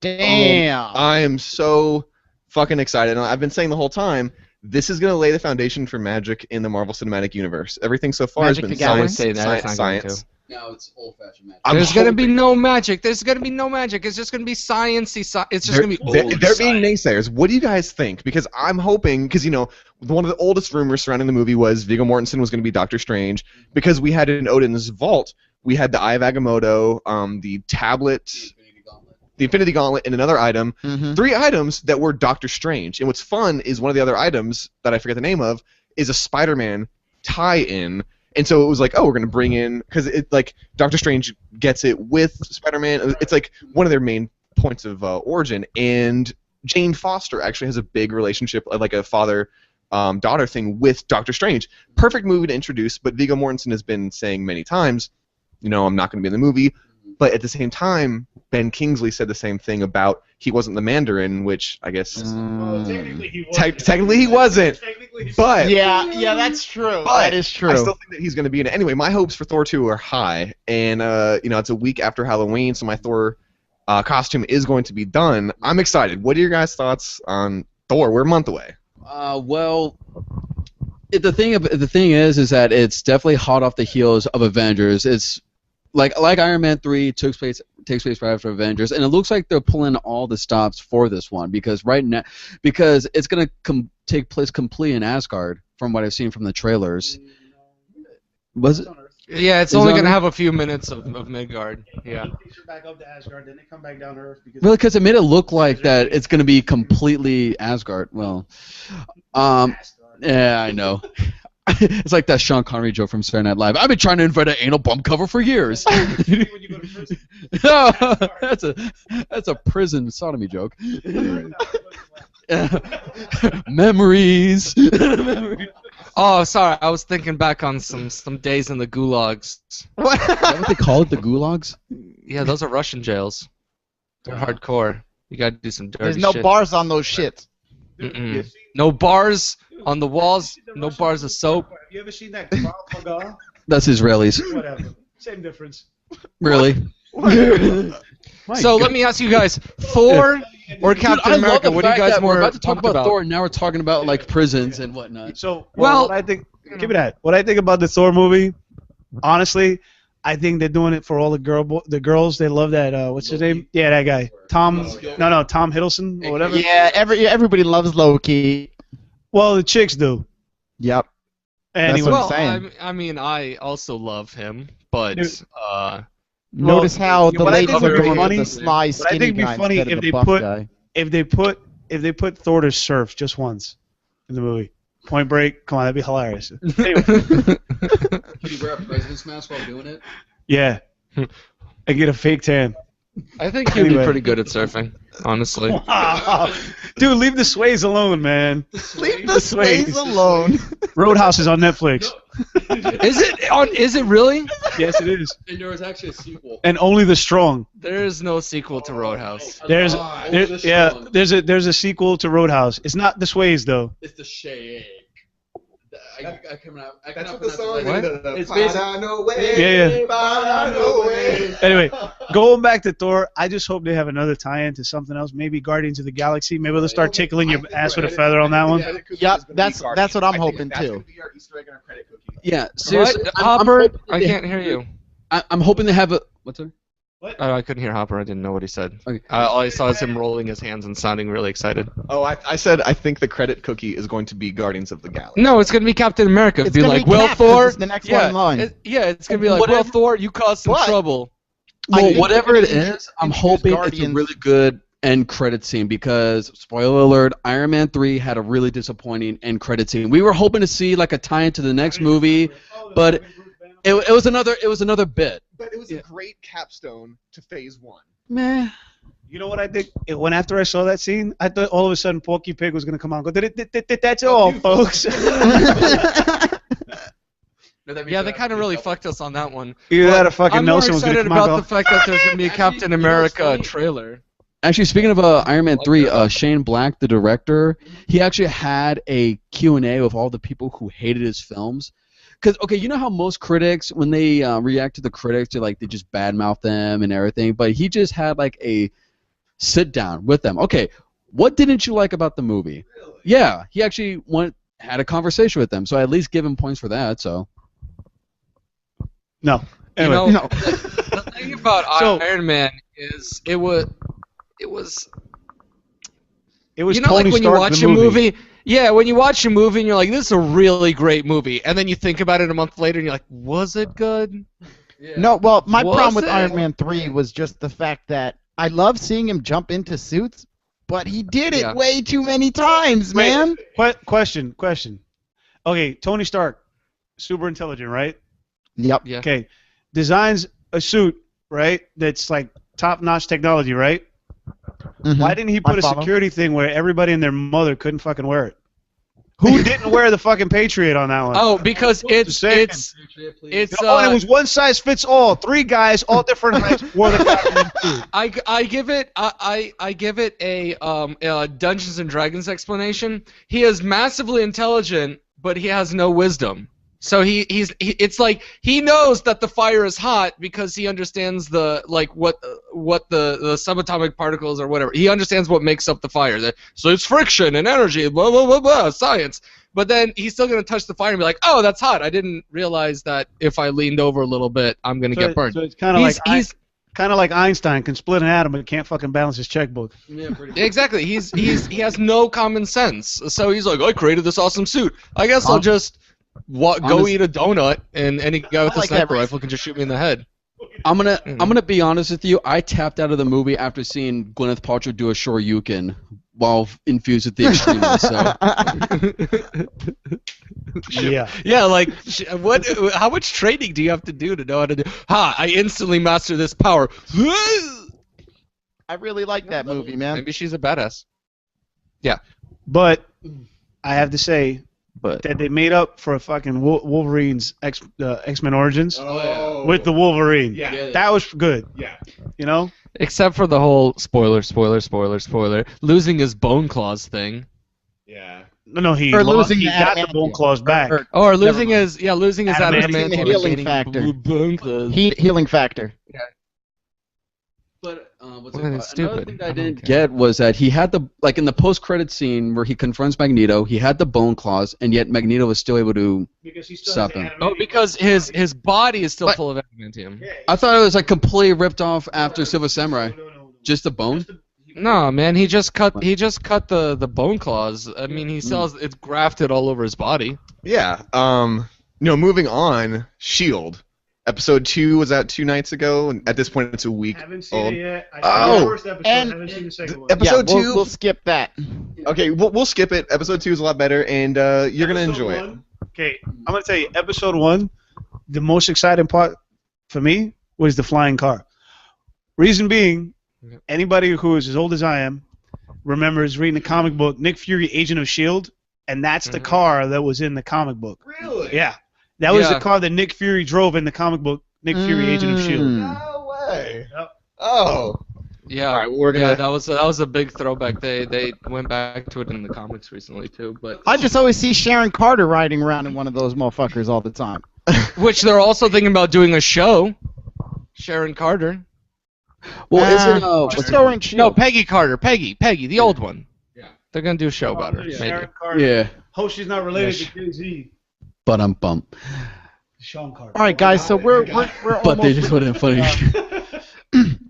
Damn. I am so fucking excited. And I've been saying the whole time, this is going to lay the foundation for magic in the Marvel Cinematic Universe. Everything so far Magic has been the Gathering? science, Say that, it's science, not going science. Now it's old-fashioned magic. I'm There's gonna be hoping- no magic. There's gonna be no magic. It's just gonna be sciencey. It's just They're, gonna be they're, old they're being science. naysayers. What do you guys think? Because I'm hoping, because one of the oldest rumors surrounding the movie was Viggo Mortensen was going to be Doctor Strange. Because we had in Odin's vault, we had the Eye of Agamotto, the tablet, the Infinity Gauntlet, and another item. Mhm. 3 items that were Doctor Strange. And what's fun is one of the other items that I forget the name of is a Spider-Man tie-in. And so it was like, oh, we're going to bring in, because Doctor Strange gets it with Spider-Man. It's like one of their main points of origin. And Jane Foster actually has a big relationship, like a father-daughter thing with Doctor Strange. Perfect movie to introduce, but Viggo Mortensen has been saying many times, I'm not going to be in the movie. But at the same time, Ben Kingsley said the same thing about he wasn't the Mandarin, which I guess Well, technically he wasn't. technically he wasn't. Technically he But Yeah, that's true. But That is true. I still think that he's going to be in it. Anyway, my hopes for Thor 2 are high, and it's a week after Halloween, so my Thor costume is going to be done. I'm excited. What are your guys' thoughts on Thor? We're a month away. Well, the thing is that it's definitely hot off the heels of Avengers. It's like Iron Man 3 takes place right after Avengers, and it looks like they're pulling all the stops for this one because it's gonna take place completely in Asgard from what I've seen from the trailers. Was it? Yeah, it's Is only it gonna on- have a few minutes of Midgard. Yeah. They shoot back up to Asgard, then they come back down to Earth because Really, because it made it look like that it's gonna be completely Asgard. Well, yeah, I know. It's like that Sean Connery joke from Saturday Night Live. I've been trying to invent an anal bump cover for years. when you go to prison. That's a prison sodomy joke. Memories. Oh, sorry. I was thinking back on some days in the gulags. Is that what they call it, the gulags? Yeah, those are Russian jails. They're hardcore. You gotta do some dirty There's no shit. bars on those shits. Mm-mm. No bars on the walls. No bars of soap. Have you ever seen that Krav Maga? That's Israelis. Whatever. Same difference. Really? So let me ask you guys: Thor or Captain Dude, America? What are you guys more we're about to talk pumped about Thor, and now we're talking about like prisons and whatnot. So Well, what I think, give me that. What I think about the Thor movie, honestly, I think they're doing it for all the girls. They love that. What's his name? Yeah, that guy. Tom Hiddleston or whatever. Yeah, everybody loves Loki. Well, the chicks do. Yep. Anyway, what I'm Well, saying. I mean, I also love him, but Dude. Notice how the what I ladies think are would be going funny- with the sly, what I skinny think would be guy funny instead of if the they buff put- guy. if they put Thor to surf just once in the movie, Point Break, come on, that'd be hilarious. Anyway, Can you wear a president's mask while doing it? yeah, and get a fake tan. I think he'd be Anyway. pretty good at surfing, honestly. Dude, leave the sways alone, man. Leave the space alone. Roadhouse is on Netflix. Is it really? Yes, it is. And there was actually a sequel. And only the strong. There is no sequel to Roadhouse. There's a sequel to Roadhouse. It's not the sways though. It's the shake. That's what the song What? is. It's basically- Anyway, going back to Thor, I just hope they have another tie-in to something else. Maybe Guardians of the Galaxy. Maybe they'll start tickling your ass with a feather on that one. Yep, that's what I'm hoping too. Yeah, seriously. What? I'm Hopper? hoping I they- can't hear you. I'm hoping they have a. What's that? Oh, I couldn't hear Hopper. I didn't know what he said. Okay. All I saw is him rolling his hands and sounding really excited. Oh, I said I think the credit cookie is going to be Guardians of the Galaxy. No, it's gonna be Captain America. It's Be gonna like, be well, Cap, 'cause Thor. it's the next one in line. It's gonna be like, well, Whatever- Thor, you caused some But- trouble. Well, think whatever they're it gonna is, I'm introduce hoping it's a Guardians. really good end credit scene because, spoiler alert, Iron Man 3 had a really disappointing end credit scene. We were hoping to see like a tie-in to the next movie, but it was another bit. But it was a great capstone to Phase 1. Meh. You know what I think? When after I saw that scene, I thought all of a sudden Porky Pig was gonna come out and go, that's all, folks. Yeah, they kind of really fucked us on that one. Either that or fucking I'm more Nelson was gonna excited come out about and the go, fact that there's gonna be a Actually, Captain you know what's America funny? trailer. Actually, speaking of Iron Man 3, Shane Black, the director, he actually had a Q&A with all the people who hated his films. Because, okay, you know how most critics, when they react to the critics, they just badmouth them and everything, but he just had, like, a sit-down with them. Okay, what didn't you like about the movie? Really? Yeah, he actually had a conversation with them, so I at least give him points for that, so. no. Anyway, You know, No. the thing about So- Iron Man is it was it was you know, Tony like when Stark you watch the a movie. Yeah, when you watch a movie and you're like, this is a really great movie, and then you think about it a month later and you're like, was it good? No, well, my Was problem with it? Iron Man 3 was just the fact that I love seeing him jump into suits, but he did it Yeah. way too many times, Wait. man. Question. Okay, Tony Stark, super intelligent, right? Yep. Yeah. Okay, designs a suit, right? That's like top-notch technology, right? Mhm. Why didn't he I put a follow. security thing where everybody and their mother couldn't fucking wear it? Who didn't wear the fucking Patriot on that one? Oh, because it's saying. it's And it was one size fits all. 3 guys, all different heights, wore the goddamn suit. I give it a Dungeons and Dragons explanation. He is massively intelligent, but he has no wisdom. So it's like he knows that the fire is hot because he understands what the subatomic particles or whatever. He understands what makes up the fire. So it's friction and energy, blah blah blah blah, science. But then he's still gonna touch the fire and be like, oh, that's hot. I didn't realize that if I leaned over a little bit, I'm gonna get burned. So it's kind of He's- like Einstein can split an atom but can't fucking balance his checkbook. Exactly. He has no common sense. So he's like, I created this awesome suit. I guess I'll just go Honest- eat a donut, and any guy with I a like that sniper reason. rifle can just shoot me in the head. I'm gonna be honest with you. I tapped out of the movie after seeing Gwyneth Paltrow do a Shoryuken while infused with the extremists. So Yeah. Yeah, like what? How much training do you have to do to know how to do? I instantly master this power. I really like that movie, man. Maybe she's a badass. But I have to say But that they made up for fucking Wolverine's X-Men Origins Oh. with the Wolverine. Yeah. That was good. Yeah. You know? except for the whole spoiler, losing his bone claws thing. Yeah. No, he Or lost, losing he the got the adamantium. bone claws back. Or losing mind. his Adamantium. adamantium Healing gaining factor. bone claws. Healing factor. But what's Well, it it's called? Another stupid. thing that I I don't didn't care. get was that he had in the post-credit scene where he confronts Magneto, he had the bone claws, and yet Magneto was still able to. Because he Stop him. Oh, because his body is still But- full of adamantium. I thought it was like completely ripped off after Silver Samurai. Just the bone. No, man, he just cut the bone claws. I mean, he sells it's grafted all over his body. Yeah. Moving on. Shield. Episode 2 was out 2 nights ago, and at this point it's a week Haven't seen old. it yet. I Oh, saw the first episode. and- Haven't seen the second one. Yeah, Episode 2. we'll skip that. Okay, we'll skip it. Episode 2 is a lot better, and you're gonna Episode enjoy it. 1, okay, I'm gonna tell you, episode 1, the most exciting part for me was the flying car. Reason being, Yep. anybody who is as old as I am remembers reading the comic book Nick Fury, Agent of S.H.I.E.L.D., and that's the Mhm. car that was in the comic book. Really? Yeah, that was Yeah. the car that Nick Fury drove in the comic book Nick Fury, Agent of S.H.I.E.L.D. No way. Yep. Oh. Yeah, All right, we're gonna. yeah, that was a big throwback. They went back to it in the comics recently too, but I just always see Sharon Carter riding around in one of those motherfuckers all the time. which they're also thinking about doing a show. Sharon Carter. Well, isn't just throw her in No, Shield. Peggy Carter. Peggy, the old one. Yeah. They're gonna do a show about her. Maybe. Sharon Carter. yeah, Hope she's not related to Jay-Z. but I'm bummed. Sean Carter. All right, guys. So we're But they just almost wouldn't funny.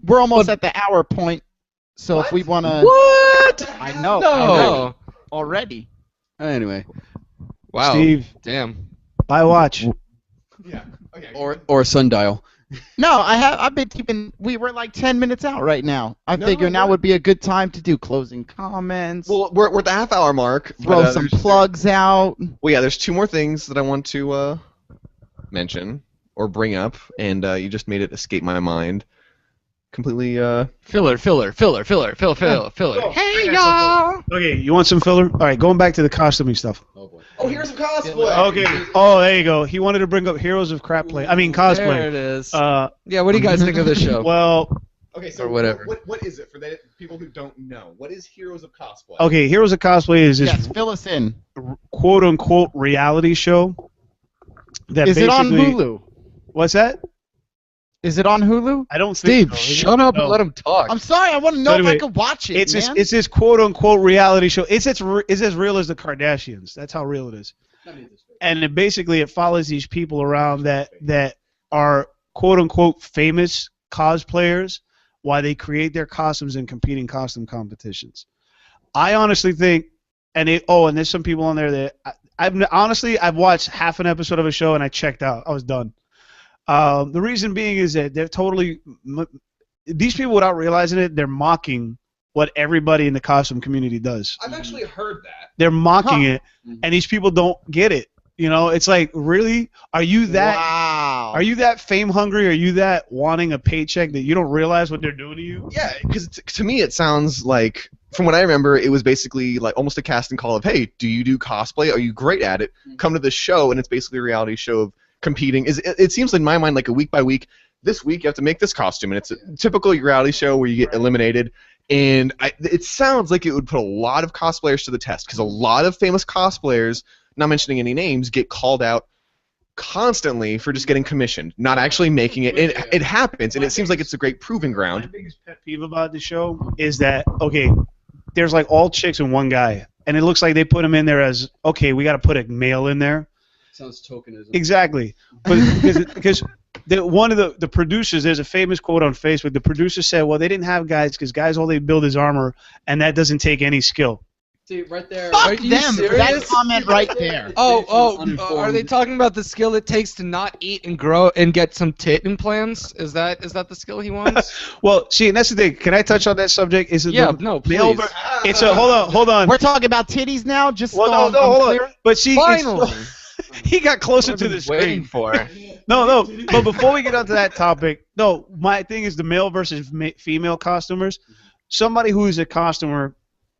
we're almost at the hour point. So if we want to, What? I know Oh, already. Anyway, wow. Steve, Damn. buy a watch. Yeah. Okay. or sundial. No, I've been keeping. We were like 10 minutes out right now. I No, figure now we're- would be a good time to do closing comments. Well, we're at the half-hour mark. throw but, some there's- plugs out. Well, yeah, there's two more things that I want to mention or bring up, and you just made it escape my mind completely. Filler. Hey y'all. Okay, you want some filler? All right, going back to the costuming stuff. Oh, here's some cosplay. Okay. Oh, there you go. He wanted to bring up Heroes of Crap Play. I mean There cosplay. it is. Uh, Yeah. What do you guys think of this show? well, Okay, so Or whatever. What is it for the people who don't know? What is Heroes of Cosplay? okay, Heroes of Cosplay is this Yes, fill us in. quote unquote reality show. That Is it on basically- Hulu? What's that? Is it on Hulu? I don't think. Steve, so. shut up No. and let him talk. I'm sorry. I want to know So if anyway, I could watch it. It's man. this quote unquote reality show. It's as real as the Kardashians. That's how real it is. And it follows these people around that are quote unquote famous cosplayers while they create their costumes and compete in costume competitions. I honestly think, and there's some people on there that I've watched half an episode of a show and I checked out. I was done. The reason being is that they're these people, without realizing it, they're mocking what everybody in the costume community does. I've actually heard that. They're mocking it, and these people don't get it. You know, it's like, really? Are you that? Wow. Are you that fame hungry? Are you that wanting a paycheck that you don't realize what they're doing to you? Yeah, because to me it sounds like, from what I remember, it was basically like almost a casting call of, hey, do you do cosplay? Are you great at it? Come to this show, and it's basically a reality show of competing. It seems in my mind like a week by week. This week you have to make this costume, and it's a typical reality show where you get eliminated. And it sounds like it would put a lot of cosplayers to the test, because a lot of famous cosplayers, not mentioning any names, get called out constantly for just getting commissioned, not actually making it. And it happens, and it seems like it's a great proving My ground. biggest pet peeve about the show is that, okay, there's like all chicks and one guy, and it looks like they put him in there as, okay, we got to put a male in there. Sounds tokenism. Exactly, but because one of the producers, there's a famous quote on Facebook. The producer said, "Well, they didn't have guys because guys all they build is armor, and that doesn't take any skill." See, right there. Fuck Are you them. That serious? comment right there. Are they talking about the skill it takes to not eat and grow and get some tit implants? Is that the skill he wants? Well, see, and that's the thing. Can I touch on that subject? Is it Yeah, the no, male please. It's a hold on. We're talking about titties now. Just Well, so no, I'm hold clear. on. But see, it's- Finally. he got closer to the Waiting screen. for. No. But before we get onto that topic, no, my thing is the male versus female costumers. Somebody who is a costumer,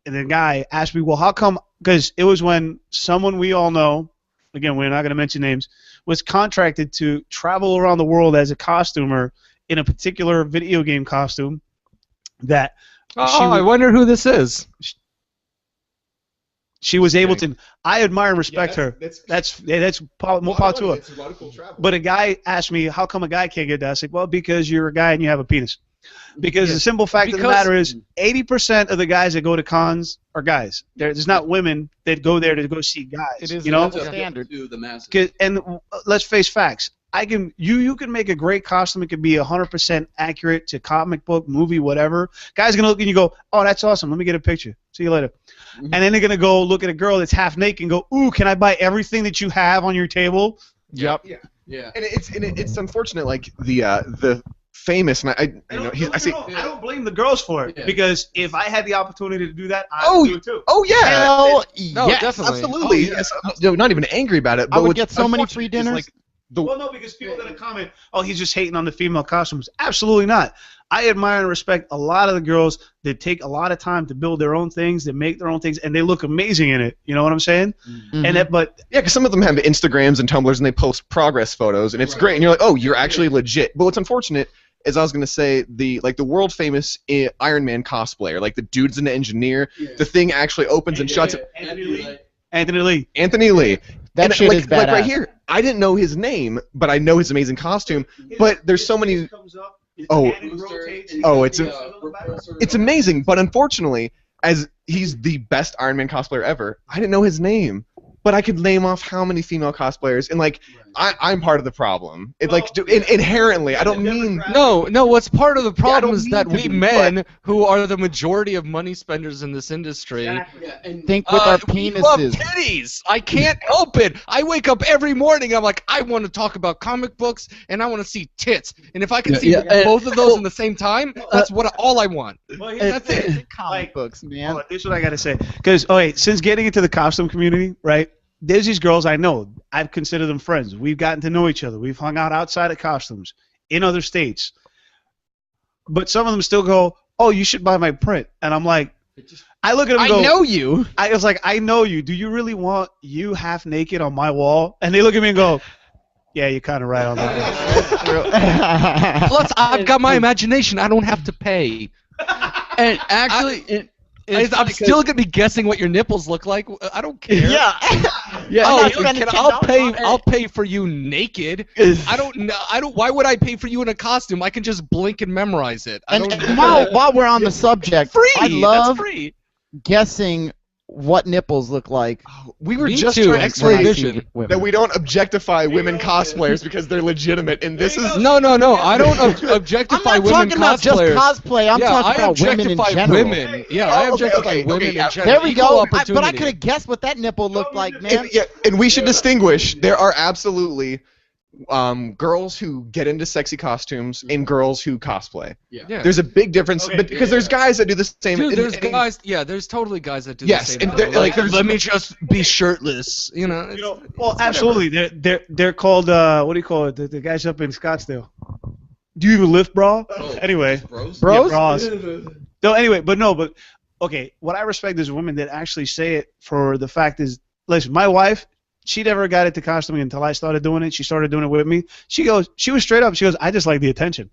and the guy asked me, well, how come? Because it was when someone we all know, again, we're not going to mention names, was contracted to travel around the world as a costumer in a particular video game costume that Oh, I wonder who this is. she was able to. I admire and respect her. That's more power to her. It's a lot of cool travel. But a guy asked me, how come a guy can't get that? I said, well, because you're a guy and you have a penis. Because the simple fact of the matter is 80% of the guys that go to cons are guys. There's not women that go there to go see guys. It is you know? the standard. To the masses. And let's face facts. You can make a great costume. It could be 100% accurate to comic book, movie, whatever. Guys are gonna look and you go, oh, that's awesome. Let me get a picture. See you later. Mm-hmm. And then they're gonna go look at a girl that's half naked and go, ooh, can I buy everything that you have on your table? Yep. Yeah. And it's unfortunate, like the famous, and I say, I don't blame the girls for it, Yeah. because if I had the opportunity to do that, I Oh, would do it too. oh yeah, Hell No, yes. definitely. absolutely. Oh, yeah. Yes, I'm not even angry about it. But I would what's get so many unfortunate free is, dinners. like, Well, no, because people are going to comment, oh, he's just hating on the female costumes. Absolutely not. I admire and respect a lot of the girls that take a lot of time to build their own things, that make their own things, and they look amazing in it. You know what I'm saying? Mhm. And but Yeah, because some of them have Instagrams and Tumblrs, and they post progress photos, and it's great. And you're like, oh, you're actually legit. But what's unfortunate is I was gonna say the world famous Iron Man cosplayer, like the dude's an engineer. The thing actually opens and shuts. Anthony Lee. Anthony Lee. That And, shit like, is badass. like right here, I didn't know his name, but I know his amazing costume. But there's so many. Oh, it's amazing. But unfortunately, as he's the best Iron Man cosplayer ever, I didn't know his name. But I could name off how many female cosplayers, and like I'm part of the problem. Inherently, I don't mean. No, what's part of the problem don't is that mean to we be, men, who are the majority of money spenders in this industry, Think with our we love penises. titties. I can't help it. I wake up every morning, I'm like, I want to talk about comic books, and I want to see tits. And if I can see both of those in the same time, that's all I want. Well, That's the thing. it. Comic books, man. Hold on, this is what I gotta say. Because since getting into the costume community, right? There's these girls I know. I've considered them friends. We've gotten to know each other. We've hung out outside of costumes in other states. But some of them still go, "Oh, you should buy my print." And I'm like, I look at them and go, I know you. I was like, I know you. Do you really want you half naked on my wall? And they look at me and go, yeah, you're kind of right on that. Plus, I've got my imagination. I don't have to pay. And actually, I'm still gonna be guessing what your nipples look like. I don't care. Yeah. yeah. Oh, not spending $10 I'll pay for you naked. I don't know. Why would I pay for you in a costume? I can just blink and memorize it. And while we're on the subject, free. I love That's free. guessing what nipples look like. We were Me just too, trying to X-ray explain vision. that we don't objectify women cosplayers because they're legitimate, and this is No. I don't objectify I'm not women talking about just cosplayers. cosplay. I'm talking about women in objectify general. women. Yeah, I objectify women in general. There we Equal go. But I opportunity. could have guessed what that nipple looked like, man. and we should distinguish. There are absolutely girls who get into sexy costumes and girls who cosplay. Yeah. There's a big difference, but because there's guys that do the same. Dude, there's and- guys. Yeah, there's totally guys that do Yes, the same. and there- thing. like, there's- let me just be shirtless. You know. Well, absolutely. They're called what do you call it? The guys up in Scottsdale. Do you even lift, bro? Anyway, Bros? Yeah, bras. No, anyway, but okay. What I respect is women that actually say it for the fact is, listen, my wife, she never got into costuming until I started doing it. She started doing it with me. She was straight up. She goes, I just like the attention.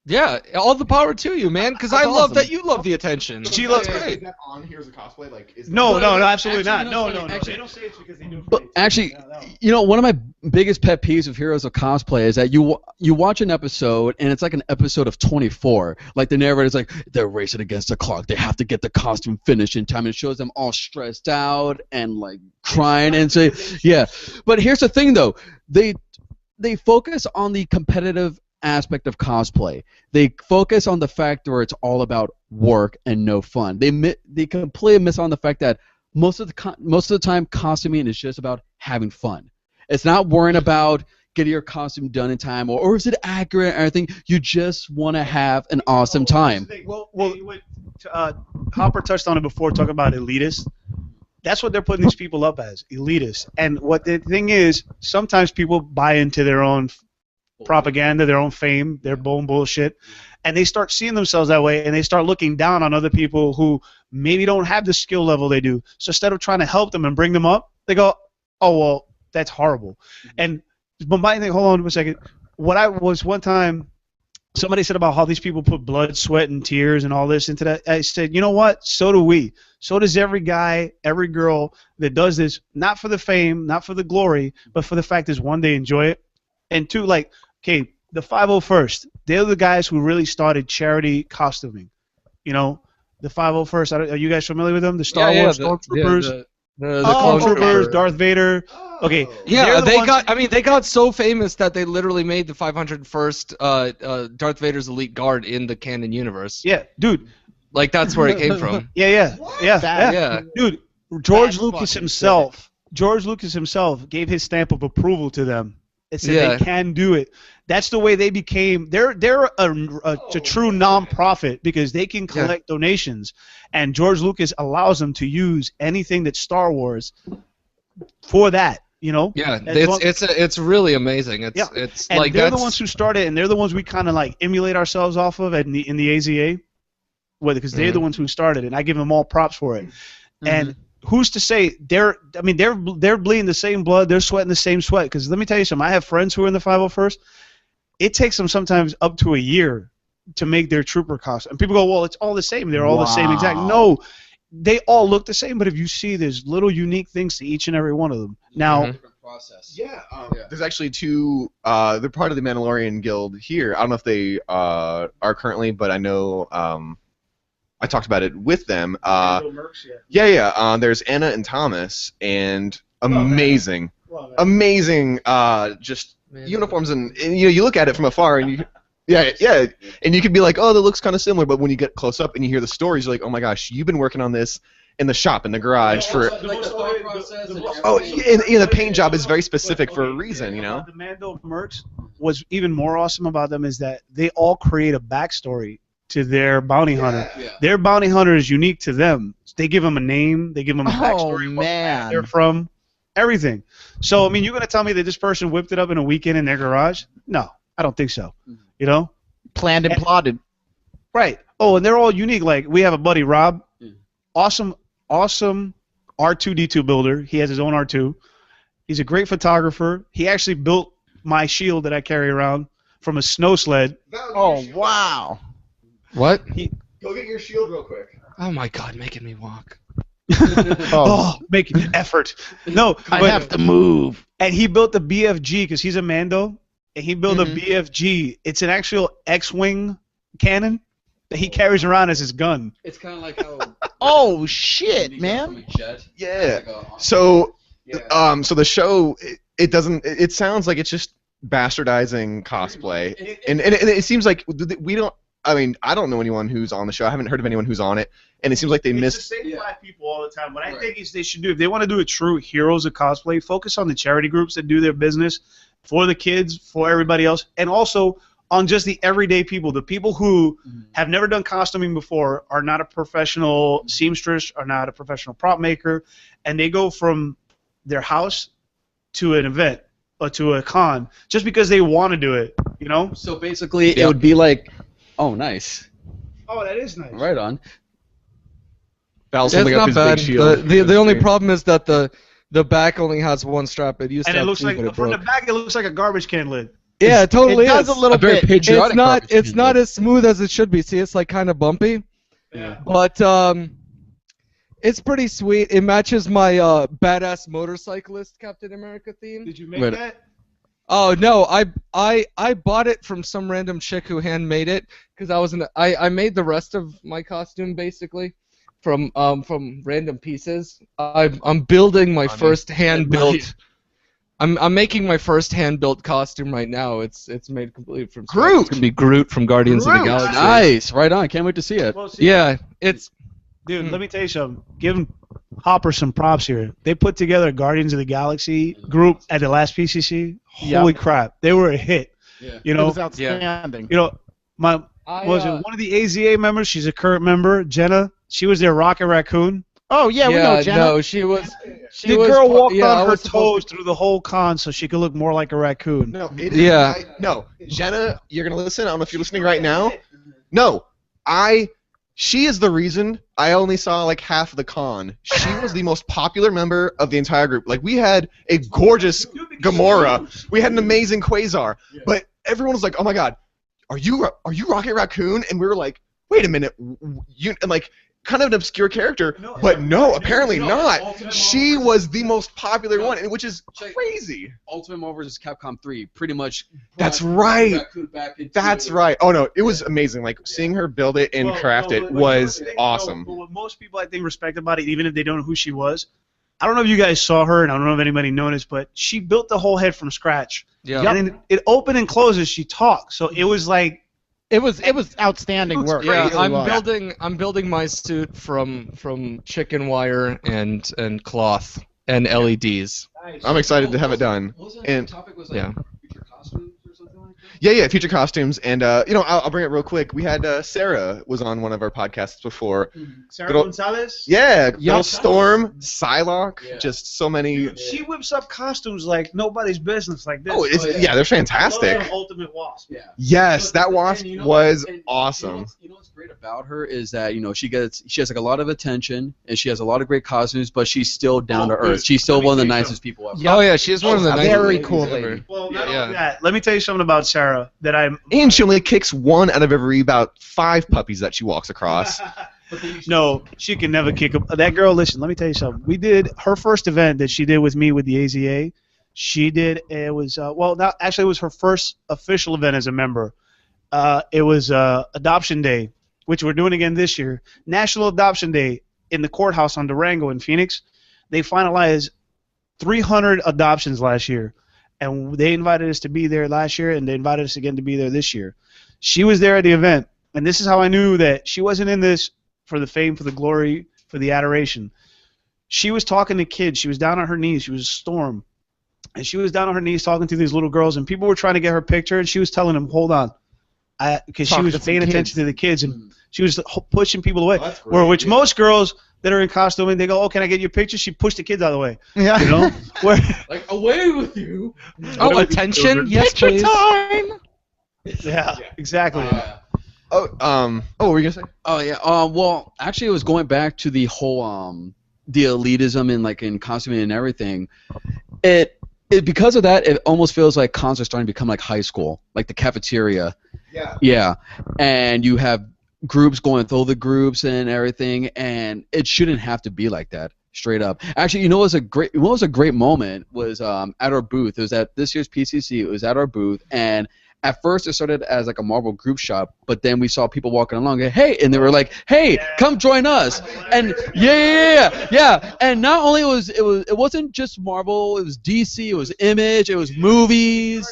Yeah, all the power to you, man. Because I That's love awesome. that you love the attention. She loves great. that on here as a cosplay? Like, is No, absolutely Actually, not. no, No. actually- They don't say it's because they do it for But me. actually, No. you know, one of my biggest pet peeves of Heroes of Cosplay is that you watch an episode and it's like an episode of 24. Like the narrator's like, they're racing against the clock. They have to get the costume finished in time. And it shows them all stressed out and like crying and say, yeah. But here's the thing though, they focus on the competitive aspect of cosplay. They focus on the fact where it's all about work and no fun. They completely miss on the fact that most of the time costuming is just about having fun. It's not worrying about getting your costume done in time or is it accurate or anything. You just want to have an awesome time. Well, Hopper touched on it before, talking about elitists. That's what they're putting these people up as, elitists. And what the thing is, sometimes people buy into their own propaganda, their own fame, their bullshit, and they start seeing themselves that way, and they start looking down on other people who maybe don't have the skill level they do. So instead of trying to help them and bring them up, they go, "Oh well, that's horrible." But my thing, hold on a second. What I was one time, somebody said about how these people put blood, sweat, and tears and all this into that. I said, you know what? So do we. So does every guy, every girl that does this, not for the fame, not for the glory, but for the fact is one, they enjoy it, and two, like, okay, the 501st, they're the guys who really started charity costuming. You know, the 501st, are you guys familiar with them? The Star Wars Stormtroopers? The Clone clone Troopers, trooper. Darth Vader. Okay. Yeah, they're the they ones- got. I mean, they got so famous that they literally made the 501st Darth Vader's elite guard in the canon universe. Yeah, dude. Like that's where it came from. Yeah. Yeah. Dude, George That's Lucas fucking himself gave his stamp of approval to them. It said Yeah. they can do it. That's the way they became. They're a true non-profit because they can collect donations, and George Lucas allows them to use anything that's Star Wars for that. You know. Yeah, That's it's really amazing. It's Yeah. it's And like they're that's the ones who started, and they're the ones we kind of like emulate ourselves off of in the AZA, because they're the ones who started, and I give them all props for it. And who's to say they're bleeding the same blood, they're sweating the same sweat? Because let me tell you something, I have friends who are in the 501st, it takes them sometimes up to a year to make their trooper costume. And people go, well, it's all the same. They're all the same exact. No, they all look the same, but if you see, there's little unique things to each and every one of them. Now, Different process. Yeah, there's actually two. They're part of the Mandalorian Guild here. I don't know if they are currently, but I know I talked about it with them. There's Anna and Thomas, and amazing, amazing, just uniforms, and you look at it from afar, and you. Yeah, and you could be like, oh, that looks kind of similar, but when you get close up and you hear the stories, you're like, oh my gosh, you've been working on this in the shop, in the garage for. The paint job is very specific for a reason, The Mando mercs, what's even more awesome about them is that they all create a backstory to their bounty hunter. Yeah. Their bounty hunter is unique to them. They give them a name, they give them a backstory, what planet they're from, everything. So, I mean, you're going to tell me that this person whipped it up in a weekend in their garage? No, I don't think so. Planned and plotted. Right. Oh, and they're all unique. Like, we have a buddy, Rob. Awesome R2-D2 builder. He has his own R2. He's a great photographer. He actually built my shield that I carry around from a snow sled. Oh, wow. What? Go get your shield real quick. Oh my God, making me walk. Making an effort. No, I have to move. And he built the BFG because he's a Mando. And he built a BFG. It's an actual X-wing cannon that he carries around as his gun. It's kind of like how. Oh shit, man! Yeah. So the show it doesn't. It sounds like it's just bastardizing cosplay, and it seems like we don't. I mean, I don't know anyone who's on the show. I haven't heard of anyone who's on it, and it seems like they miss. It's the same black people all the time. What I think is they should do, if they want to do a true heroes of cosplay, focus on the charity groups that do their business for the kids, for everybody else, and also on just the everyday people, the people who have never done costuming before, are not a professional seamstress, are not a professional prop maker, and they go from their house to an event or to a con just because they want to do it, So basically, it would be like, oh, nice. Oh, that is nice. Right on. Val's It's holding up not his bad. big shield. The only problem is that the back only has one strap. It used And to it have looks two, like, but it from the broke. back, it looks like a garbage can lid. Yeah, it totally It does is. a little very bit. patriotic. It's not. garbage It's can not lid. as smooth as it should be. See, it's like kind of bumpy. Yeah. But it's pretty sweet. It matches my badass motorcyclist Captain America theme. Did you make Wait. that? Oh no, I bought it from some random chick who handmade it because I made the rest of my costume basically from random pieces. I'm building my first hand built. I'm making my first hand built costume right now. It's made completely from scratch. Groot! It's gonna be Groot from Guardians of the Groot! Galaxy. Nice. Right on. Can't wait to see it. Well, see, Yeah, it's dude, let me tell you something. Give Hopper some props here. They put together a Guardians of the Galaxy group at the last PCC. Holy crap, they were a hit. Yeah. You It know, was outstanding. one of the AZA members. She's a current member, Jenna. She was their Rocket Raccoon. Oh yeah, we know Jenna. no, she was. The girl walked I on her was supposed toes through the whole con so she could look more like a raccoon. No, Yeah. no, Jenna, you're gonna listen. I don't know if you're listening right now. No, she is the reason I only saw like half of the con. She was the most popular member of the entire group. Like we had a gorgeous Gamora, we had an amazing Quasar, but everyone was like, "Oh my God, are you Rocket Raccoon?" And we were like, "Wait a minute, and like." Kind of an obscure character, but no, apparently not. She was the most popular one, which is crazy. Ultimate Marvel vs. Capcom 3 pretty much. That's brought right. Raccoon back into That's right. Oh no, it was amazing. Like seeing her build it and craft it was awesome. But what most people I think respect about it, even if they don't know who she was, I don't know if you guys saw her, and I don't know if anybody noticed, but she built the whole head from scratch. Yeah. And then it opened and closed as she talked, so it was like. It was outstanding work. Yeah, It really was. I'm building my suit from chicken wire and cloth and LEDs. I'm excited to have it done. What And the topic was yeah. future costumes or something like that? yeah, future costumes. And I'll bring it real quick. We had Sarah was on one of our podcasts before. Sarah Good old- Gonzalez? Yeah, Yup. Bill Storm, Psylocke, Yeah. just so many. She whips up costumes like nobody's business, like this. Oh, it's Oh, yeah. yeah, they're fantastic. Ultimate Wasp. Yeah. Yes, that wasp And you know was what? And awesome. You know what's great about her is that she has like a lot of attention and she has a lot of great costumes, but she's still down to earth. She's still one of the nicest people ever. Oh yeah, she's one of the Very nicest cool ladies lady. ever. Well, not Yeah. only that, Let me tell you something about Sarah. Sarah that I'm. And she only kicks one out of every about 5 puppies that she walks across. No, she can never kick him. That girl, listen, let me tell you something. We did her first event that she did with me with the AZA. She did, it was, actually it was her first official event as a member. It was Adoption Day, which we're doing again this year. National Adoption Day in the courthouse on Durango in Phoenix. They finalized 300 adoptions last year. And they invited us to be there last year, and they invited us again to be there this year. She was there at the event, and this is how I knew that she wasn't in this for the fame, for the glory, for the adoration. She was talking to kids. She was down on her knees. She was a storm. And she was down on her knees talking to these little girls, and people were trying to get her picture, and she was telling them, hold on. Because she was paying attention to the kids, and she was pushing people away. Which most girls that are in costuming, they go, oh, can I get your picture? She pushed the kids out of the way. Yeah. You know? Where, Like, away with you. Oh, attention? Yes, Picture please. time. yeah, exactly. What were you gonna say? Oh yeah. Well, actually, it was going back to the whole the elitism in costuming and everything. It because of that, it almost feels like cons are starting to become like high school, like the cafeteria. Yeah. Yeah, and you have groups going through the groups and everything, and it shouldn't have to be like that. Straight up. Actually, what was a great moment was at our booth. It was at this year's PCC. It was at our booth, and at first it started as like a Marvel group shop, but then we saw people walking along. Hey, and they were like, "Hey, come join us!" And yeah. And not only it wasn't just Marvel. It was DC. It was Image. It was movies.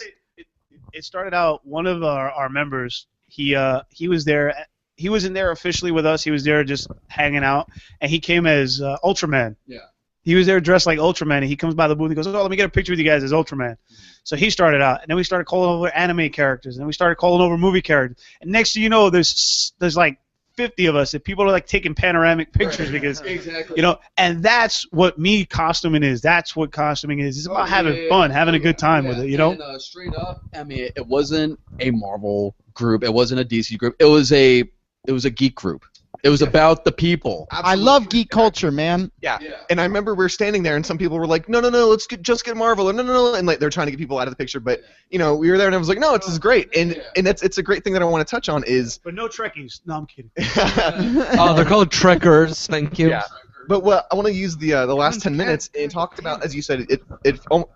It started out, one of our members, he was there. He wasn't there officially with us. He was there just hanging out, and he came as Ultraman. Yeah. He was there dressed like Ultraman, and he comes by the booth and he goes, "Oh, let me get a picture with you guys as Ultraman." So he started out, and then we started calling over anime characters, and then we started calling over movie characters. And next thing you know, there's like 50 of us that people are like taking panoramic pictures because, Exactly. you know, and that's what costuming is. That's what costuming is. It's about having fun, having a good time with it, you know? And, straight up, I mean, it wasn't a Marvel group. It wasn't a DC group. It was a geek group. It was about the people. I love geek culture, man. Yeah. And I remember we were standing there, and some people were like, "No, let's just get Marvel," or "No," and like they're trying to get people out of the picture. But you know, we were there, and I was like, "No, this is great," and it's a great thing that I want to touch on is. But no Trekkies. No, I'm kidding. Oh, they're called Trekkers. Thank you. Yeah. But what I want to use the last 10 minutes and talk about, as you said,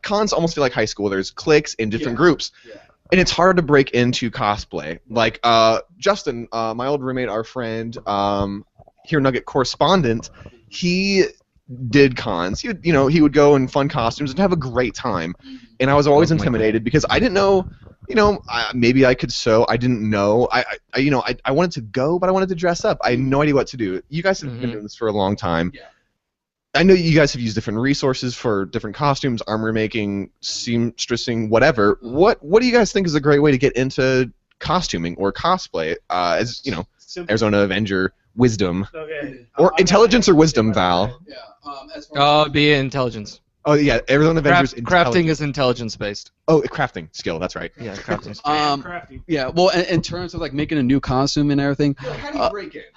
cons almost feel like high school. There's cliques in different groups. Yeah. And it's hard to break into cosplay. Like Justin, my old roommate, our friend, Here Nugget correspondent, he did cons. He would go in fun costumes and have a great time. And I was always intimidated because I didn't know, maybe I could sew. I didn't know. I wanted to go, but I wanted to dress up. I had no idea what to do. You guys have been doing this for a long time. Yeah. I know you guys have used different resources for different costumes, armor making, seamstressing, whatever. What do you guys think is a great way to get into costuming or cosplay? As Simple. Arizona Avenger wisdom, or intelligence or wisdom, Val. Yeah. Be intelligence. Oh yeah, Arizona Avengers. Crafting is intelligence based. Oh, crafting skill. That's right. Yeah, crafting. Yeah. Well, in terms of like making a new costume and everything, how do you break it?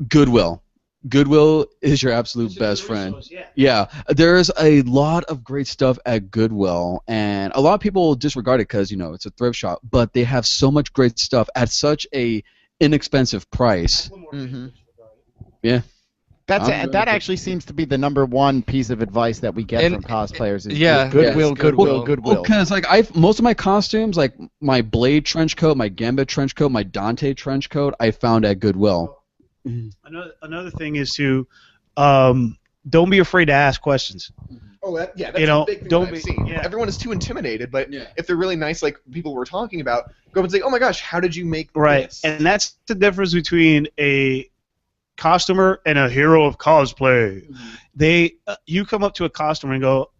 Goodwill. Goodwill is your absolute best friend. Yeah, there's a lot of great stuff at Goodwill, and a lot of people disregard it because it's a thrift shop, but they have so much great stuff at such a inexpensive price. Mm-hmm. Yeah. That actually seems to be the #1 piece of advice that we get from cosplayers. Is Goodwill. Because most of my costumes, like my Blade trench coat, my Gambit trench coat, my Dante trench coat, I found at Goodwill. Another thing is to don't be afraid to ask questions. Oh, that's a big thing that I've seen. Yeah. Everyone is too intimidated, but if they're really nice, like people were talking about, go up and say, "Oh my gosh, how did you make this?" And that's the difference between a costumer and a hero of cosplay. You come up to a costumer and go,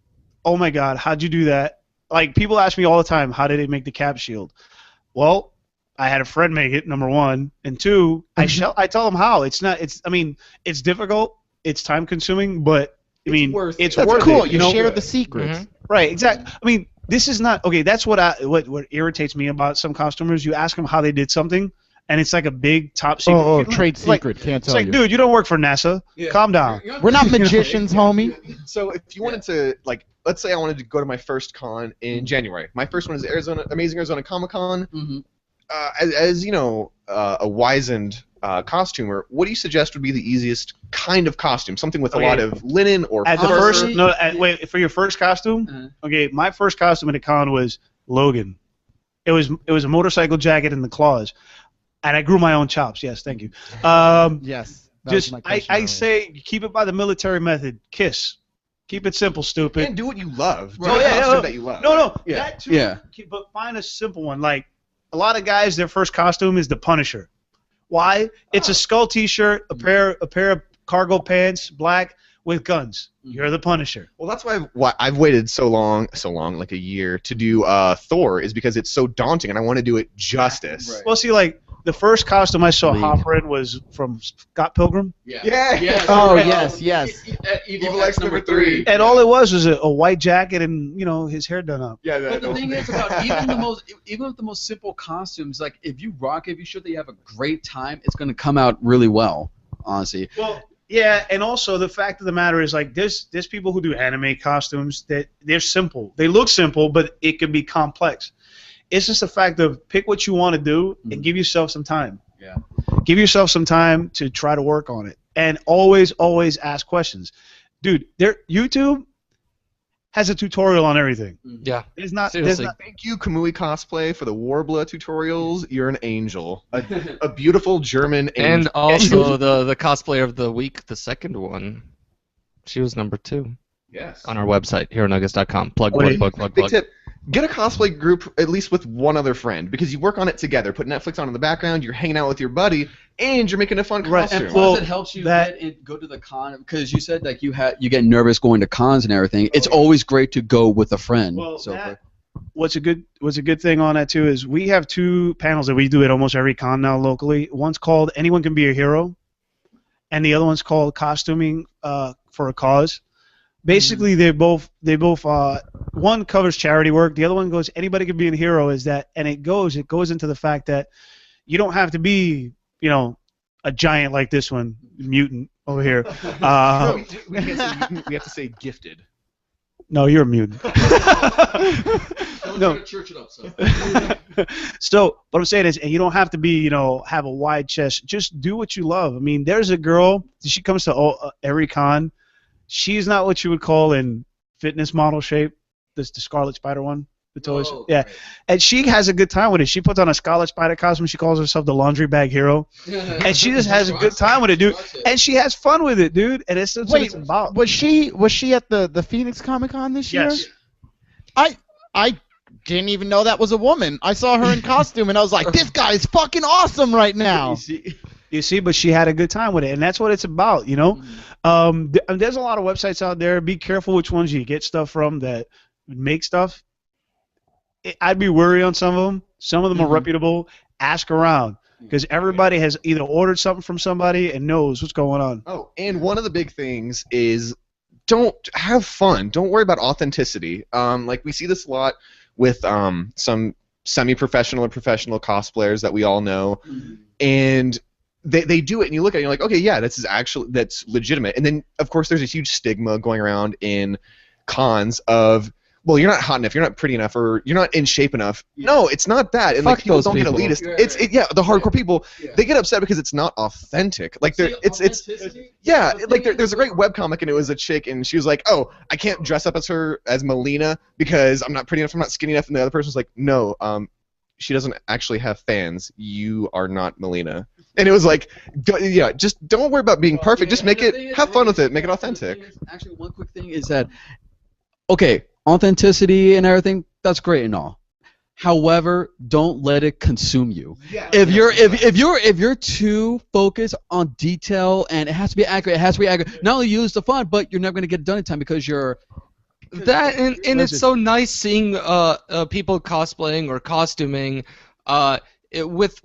"Oh my God, how'd you do that?" Like people ask me all the time, "How did they make the cap shield?" Well, I had a friend make it, #1, and 2, I tell them how. It's difficult, it's time consuming, but it's worth it. Cool. You share the secrets. Mm-hmm. Right, exactly. I mean, this is not okay. That's what irritates me about some costumers. You ask them how they did something, and it's like a big top secret. Trade secret. Can't tell you. It's like, dude, you don't work for NASA. Yeah. Calm down. We're not magicians, homie. So if you wanted to let's say I wanted to go to my first con in January. My first one is Amazing Arizona Comic Con. Mm-hmm. As you know, a wizened costumer, what do you suggest would be the easiest kind of costume? Something with a lot of linen or At the fur? first, no, wait, for your first costume? Okay, my first costume at a con was Logan. It was a motorcycle jacket in the claws, and I grew my own chops. Yes, thank you. Yes. Just I say keep it by the military method. Kiss. Keep it simple, stupid. And do what you love. Do Oh, a yeah, costume no, that you love. No, Yeah. that too. Yeah. But find a simple one. Like a lot of guys, their first costume is the Punisher. Why? It's a skull T-shirt, a pair of cargo pants, black with guns. You're the Punisher. Well, that's why I've waited so long, like a year, to do Thor, is because it's so daunting, and I want to do it justice. Right. Well, see, like the first costume I saw League. Hopper in was from Scott Pilgrim, Yeah. Oh, And- yes. Evil X number 3. and all it was a white jacket and his hair done up. Yeah. But the thing is about even with the most simple costumes, like if you rock it, if you show that you have a great time, it's gonna come out really well. Honestly. Well, yeah, and also the fact of the matter is like there's people who do anime costumes that they're simple. They look simple, but it can be complex. It's just a fact of pick what you want to do and give yourself some time. Yeah. Give yourself some time to try to work on it, and always ask questions, dude. YouTube has a tutorial on everything. Yeah. There's not. Seriously. Thank you, Kamui Cosplay, for the Warbler tutorials. You're an angel. A beautiful German angel. And also the cosplayer of the week, the second one. She was number 2 Yes. on our website, heronuggets.com. Plug. Big tip. Get a cosplay group at least with one other friend, because you work on it together. Put Netflix on in the background, you're hanging out with your buddy, and you're making a fun Right, costume. and Plus, Well, it helps you that- go to the con because you said like you get nervous going to cons and everything. It's always great to go with a friend. Well, so that- what's a good thing on that too is we have 2 panels that we do at almost every con now locally. One's called Anyone Can Be a Hero, and the other one's called Costuming for a Cause. Basically, they both one covers charity work, the other one goes anybody can be a hero. Is that, and it goes into the fact that you don't have to be a giant like this one, mutant over here. No, we have to say gifted. No, you're a mutant. No. Church it up, so. So what I'm saying is, and you don't have to be, have a wide chest. Just do what you love. I mean, there's a girl. She comes to every con. She's not what you would call in fitness model shape. This the Scarlet Spider one, the toys. Oh, Yeah, right. and she has a good time with it. She puts on a Scarlet Spider costume. She calls herself the Laundry Bag Hero, and she just has a good time with it, dude. And she has fun with it, dude. And it's what Wait, it's about. was she at the Phoenix Comic Con this year? Yes. I didn't even know that was a woman. I saw her in costume and I was like, this guy is fucking awesome right now. You see, but she had a good time with it, and that's what it's about, There's a lot of websites out there. Be careful which ones you get stuff from that make stuff. I'd be worried on some of them. Some of them are reputable. Ask around, because everybody has either ordered something from somebody and knows what's going on. Oh, and one of the big things is don't have fun. Don't worry about authenticity. Like we see this a lot with some semi-professional or professional cosplayers that we all know, and they do it, and you look at it, and you're like, okay, yeah, that's legitimate. And then of course there's a huge stigma going around in cons of, well, you're not hot enough, you're not pretty enough, or you're not in shape enough. No, it's not that. And Fuck like people those don't people. get elitist. Right. The hardcore people, Yeah. they get upset because it's not authentic. Like it's yeah, like there's a great webcomic, and it was a chick, and she was like, oh, I can't dress up as Melina because I'm not pretty enough, I'm not skinny enough, and the other person was like, no, she doesn't actually have fans. You are not Melina. And it was like, just don't worry about being perfect. Just have fun with it, make it authentic. Actually, one quick thing is that, okay, authenticity and everything, that's great and all. However, don't let it consume you. Yeah. If you're too focused on detail and it has to be accurate, not only use the fun, but you're never going to get it done in time because you're That and it's so nice seeing people cosplaying or costuming with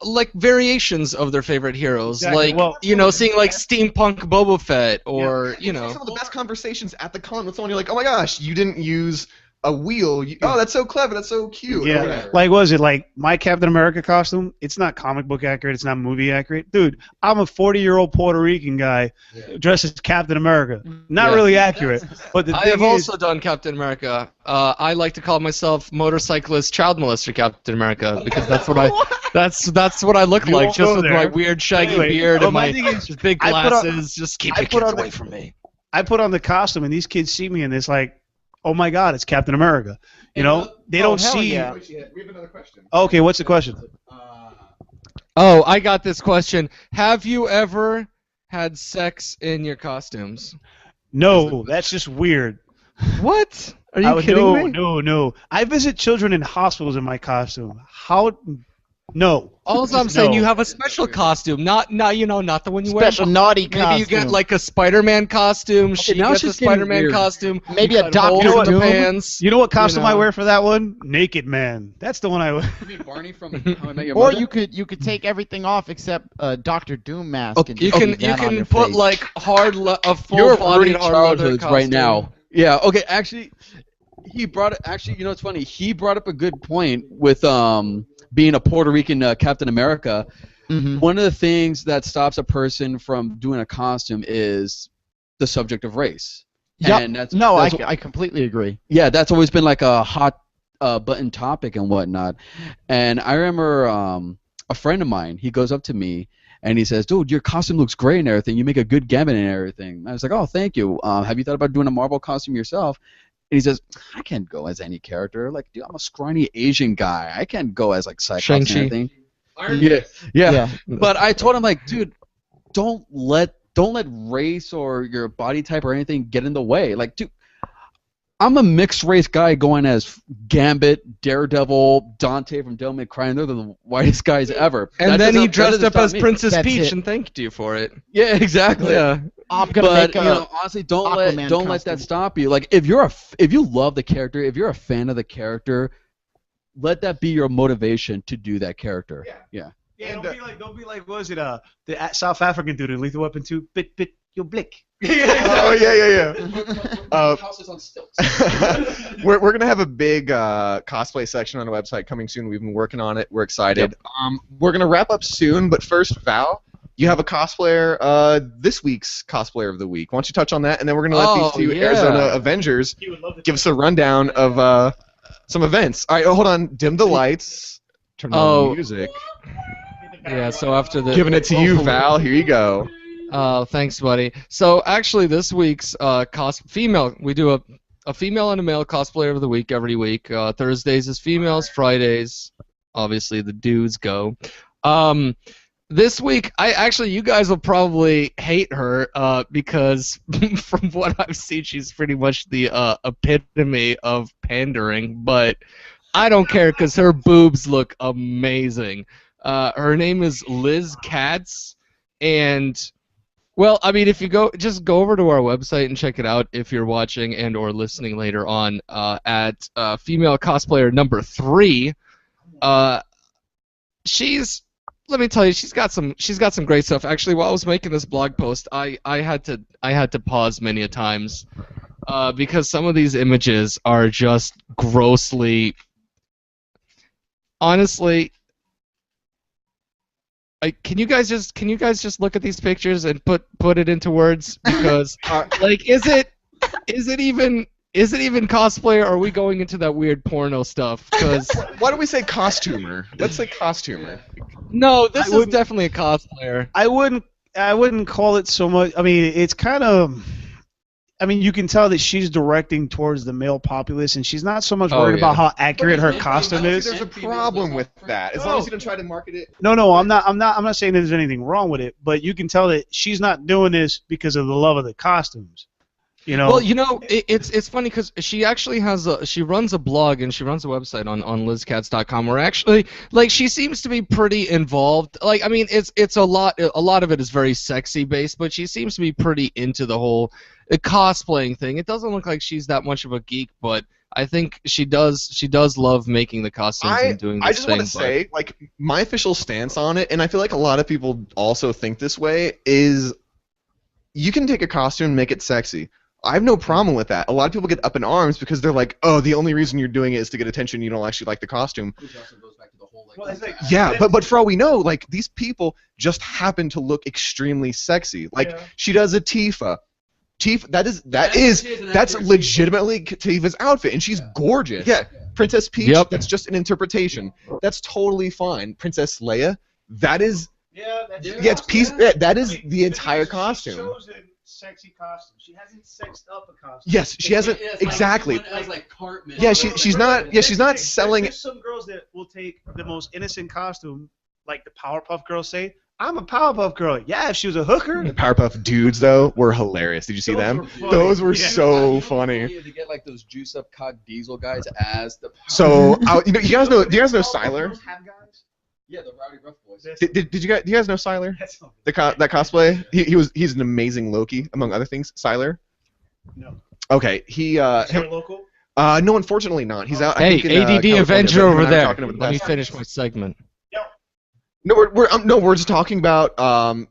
like variations of their favorite heroes, Exactly. like Well, seeing like steampunk Boba Fett or Some of the best conversations at the con with someone, you're like, oh my gosh, you didn't use a wheel. Oh, that's so clever. That's so cute. Yeah, or whatever. like was it like my Captain America costume? It's not comic book accurate. It's not movie accurate, dude. I'm a 40-year-old Puerto Rican guy dressed as Captain America. Not Yeah. really accurate, but the I thing have is, also done Captain America. I like to call myself motorcyclist child molester Captain America because that's what that's what I look You like, won't just go with my there. weird shaggy Anyway, beard but and my my thing is, just big I put on- glasses. Just keep I your put kids on the- away from me. I put on the costume and these kids see me and it's like, oh my God, it's Captain America. You know, they don't hell see. yeah. We have another question. Okay, what's the question? Oh, I got this question. Have you ever had sex in your costumes? No, that's just weird. What? Are I you would- kidding no, me? No. I visit children in hospitals in my costume. How? No. All I'm saying, No. you have a special costume, not not the one you wear. Special naughty Maybe costume. you get like a Spider-Man costume. She now gets it's a just getting Spider-Man weird. costume. Maybe you a cut Dr. holes in the Doom. pants. You know what costume know. I wear for that one? Naked Man. That's the one I wear. You mean Barney from How I Met Your Or Mother? you could take everything off except Dr. Doom mask. Okay, and You just can leave you that on can your put face. like a full You're body ruining hard leather childhoods costume. right now. Yeah. Okay. Actually, he brought it. Actually, you know, it's funny. He brought up a good point with being a Puerto Rican Captain America. Mhm. One of the things that stops a person from doing a costume is the subject of race. Yep. And that's No, that's I completely agree. yeah, that's always been like a hot button topic and whatnot. And I remember a friend of mine, he goes up to me and he says, dude, your costume looks great and everything. You make a good Gambit and everything. I was like, oh, thank you. Have you thought about doing a Marvel costume yourself? And he says, I can't go as any character. Like, dude, I'm a scrawny Asian guy. I can't go as like Cyclops and Shang-Chi. everything. Yeah. Yeah. But I told him, like, dude, don't let race or your body type or anything get in the way. Like, dude, I'm a mixed race guy going as Gambit, Daredevil, Dante from Devil May Cry, and they're the whitest guys ever. And That then he doesn't- that dressed doesn't up stop as me. Princess That's Peach it. and thanked you for it. Yeah, exactly. Yeah. I'm gonna But make a you know, honestly, don't Aquaman let costume. that stop you. Like, if you love the character, if you're a fan of the character, let that be your motivation to do that character. Yeah. Yeah, don't be like, what was it? The South African dude in Lethal Weapon 2, bit your blick. Oh yeah. Houses on stilts. We're gonna have a big cosplay section on the website coming soon. We've been working on it. We're excited. We're gonna wrap up soon, but first, Val, you have a cosplayer. This week's cosplayer of the week. Why don't you touch on that, and then we're gonna let these two yeah. Arizona Avengers He would love to give us a rundown of some events. All right, hold on. Dim the lights. Turn on Oh. the music. Yeah. So after the Giving it to you, Val. Here you go. Thanks, buddy. So actually, this week's female, we do a female and a male cosplayer of the week every week. Thursdays is females, Fridays, obviously the dudes go. This week, you guys will probably hate her because from what I've seen, she's pretty much the epitome of pandering. But I don't care because her boobs look amazing. Her name is Liz Katz, and well, I mean, if you just go over to our website and check it out if you're watching and or listening later on at female cosplayer number 3. Let me tell you, she's got some great stuff. Actually, while I was making this blog post, I had to pause many a times because some of these images are just grossly, honestly. Can you guys just look at these pictures and put it into words? Because like, is it even cosplay, or are we going into that weird porno stuff? Because Why don't we say costumer? Let's say costumer. no, this is wouldn't- definitely a cosplayer. I wouldn't call it so much. I mean, it's kind of. I mean, you can tell that she's directing towards the male populace, and she's not so much Oh, worried yeah. about how accurate her costume is. There's a problem with that. As long as you don't try to market it. No, I'm not saying there's anything wrong with it, but you can tell that she's not doing this because of the love of the costumes. You know. Well, you know, it's funny because she actually she runs a blog and she runs a website on lizcats.com where actually, like, she seems to be pretty involved. Like, I mean, it's a lot of it is very sexy based, but she seems to be pretty into the whole cosplaying thing. It doesn't look like she's that much of a geek, but I think she does love making the costumes and doing this I just thing. want to say, like, my official stance on it, and I feel like a lot of people also think this way, is you can take a costume and make it sexy. I have no problem with that. A lot of people get up in arms because they're like, oh, the only reason you're doing it is to get attention. You don't actually like the costume. Which also goes back to the whole Well, it's like- Yeah, but for all we know, like these people just happen to look extremely sexy. Like Yeah. she does a Tifa. Tifa, that's legitimately Tifa's outfit, and she's gorgeous. Yeah, Princess Peach. Yep. That's just an interpretation. That's totally fine. Princess Leia. That is. Yeah, that's Yeah, it's piece. Yeah, that is Wait, the entire she costume. chose a sexy costume. She hasn't sexed up a costume. Yes, she hasn't exactly. Yeah, she's not. Yeah, she's not selling. There's some girls that will take the most innocent costume, like the Powerpuff Girls say. I'm a Powerpuff Girl. Yeah, if she was a hooker. The Powerpuff dudes though were hilarious. Did you see Those them? were funny. Those were Yeah. so funny. To get like those juice up cock diesel guys as the. So you know, you guys know. Do you guys know Siler? Those have guys? Yeah, the rowdy rough boys. Did you guys? Do you guys know Siler? That's not- That cosplay. He's an amazing Loki among other things. Siler. No. Okay. He Is he local? no, unfortunately not. He's out. I Hey, think, in, ADD California, Avenger but him over and I were there. talking over the Let me past- finish my segment. No, we're just talking about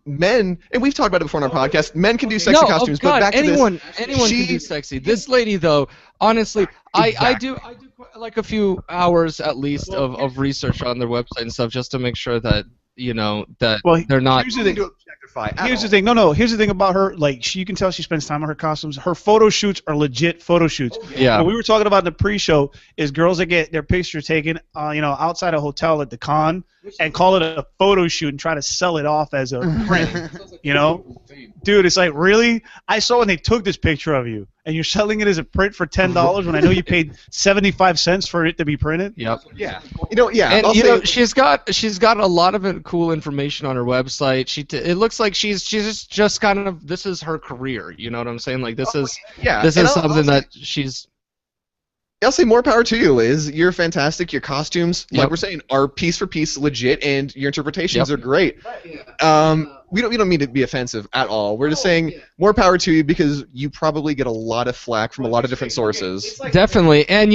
men, and we've talked about it before on our podcast. Men can do sexy No, costumes, oh God, but back to anyone can She- do sexy. This lady, though, honestly, I Exactly. do like a few hours at least of research on their website and stuff just to make sure that that Well, they're not. Here's the thing. objectify. at Here's the all. thing. No. Here's the thing about her. Like, you can tell she spends time on her costumes. Her photo shoots are legit photo shoots. Yeah. What we were talking about in the pre-show is girls that get their picture taken, outside a hotel at the con, and call it a photo shoot and try to sell it off as a print. Dude, it's like, really? I saw when they took this picture of you, and you're selling it as a print for $10 when I know you paid 75 cents for it to be printed. Yep. Yeah. And I'll say- she's got a lot of cool information on her website. It looks like she's just kind of, this is her career. You know what I'm saying? Like this is yeah. this and is I'll something say- that she's. I'll say more power to you, Liz. You're fantastic. Your costumes, like Yep. we're saying, are piece for piece legit, and your interpretations Yep. are great. We don't mean to be offensive at all. We're just saying more power to you because you probably get a lot of flack from a lot of different sources. Definitely, and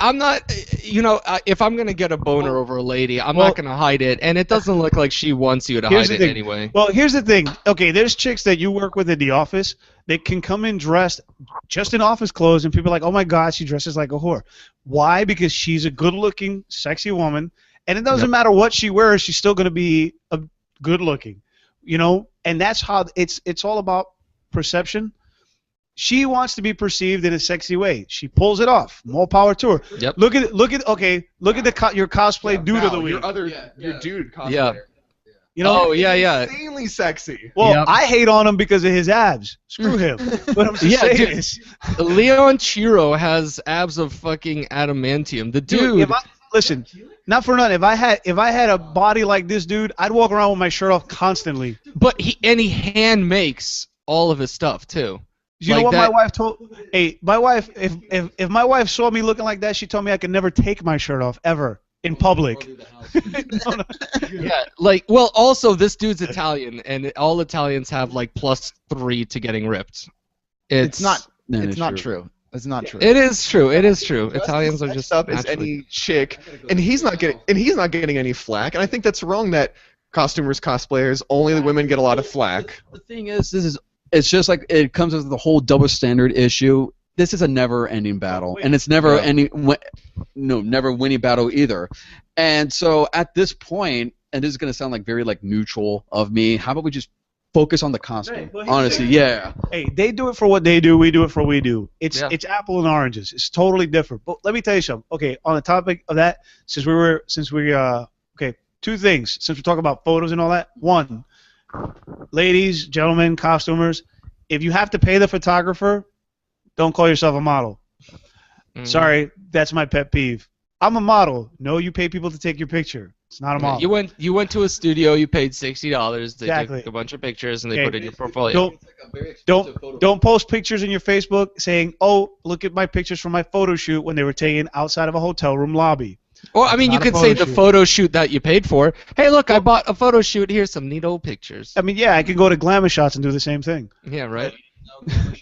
I'm not, if I'm gonna get a boner over a lady, I'm not gonna hide it, and it doesn't look like she wants you to Here's hide the it thing. anyway. Well, here's the thing. Okay, there's chicks that you work with in the office that can come in dressed just in office clothes, and people are like, oh my God, she dresses like a whore. Why? Because she's a good-looking, sexy woman, and it doesn't matter what she wears, she's still going to be good-looking, And that's how it's all about perception. She wants to be perceived in a sexy way. She pulls it off. More power to her. Yep. Look at your cosplay dude of the week. Your dude cosplayer. Yeah. Oh yeah. Insanely sexy. Well, Yep. I hate on him because of his abs. Screw him. But I'm just Yeah, saying dude. this. Leon Chiro has abs of fucking adamantium. The dude. Listen, not for nothing. If I had a body like this dude, I'd walk around with my shirt off constantly. But he hand makes all of his stuff too. You know what my wife told? Hey, my wife. If my wife saw me looking like that, she told me I could never take my shirt off ever in public. No. Yeah, also this dude's Italian, and all Italians have like +3 to getting ripped. It's not. No, It's it's not true. true. It's not true. It is true. It is true. Italians are just up as naturally- any chick, and he's not getting any flack. And I think that's wrong. That costumers, cosplayers, only the women get a lot of flack. The thing is, it's just like it comes with the whole double standard issue. This is a never-ending battle, and it's never never winning battle either. And so at this point, and this is gonna sound like very like neutral of me, how about we just focus on the costume? Right, well, Honestly, yeah. Hey, they do it for what they do. We do it for what we do. It's Yeah. it's apple and oranges. It's totally different. But let me tell you something. Okay, on the topic of that, two things. Since we're talking about photos and all that. One, ladies, gentlemen, costumers, if you have to pay the photographer, don't call yourself a model. Mm. Sorry, that's my pet peeve. I'm a model. No, you pay people to take your picture. It's not a model. You went to a studio. You paid $60. They Exactly. took a bunch of pictures and they Okay. put it in your portfolio. Don't post pictures in your Facebook saying, "Oh, look at my pictures from my photo shoot when they were taken outside of a hotel room lobby." Or I mean, you Not a could say photo the shoot. photo shoot that you paid for. Hey, look, I bought a photo shoot. Here's some neat old pictures. I mean, yeah, I can go to Glamour Shots and do the same thing. Yeah, right.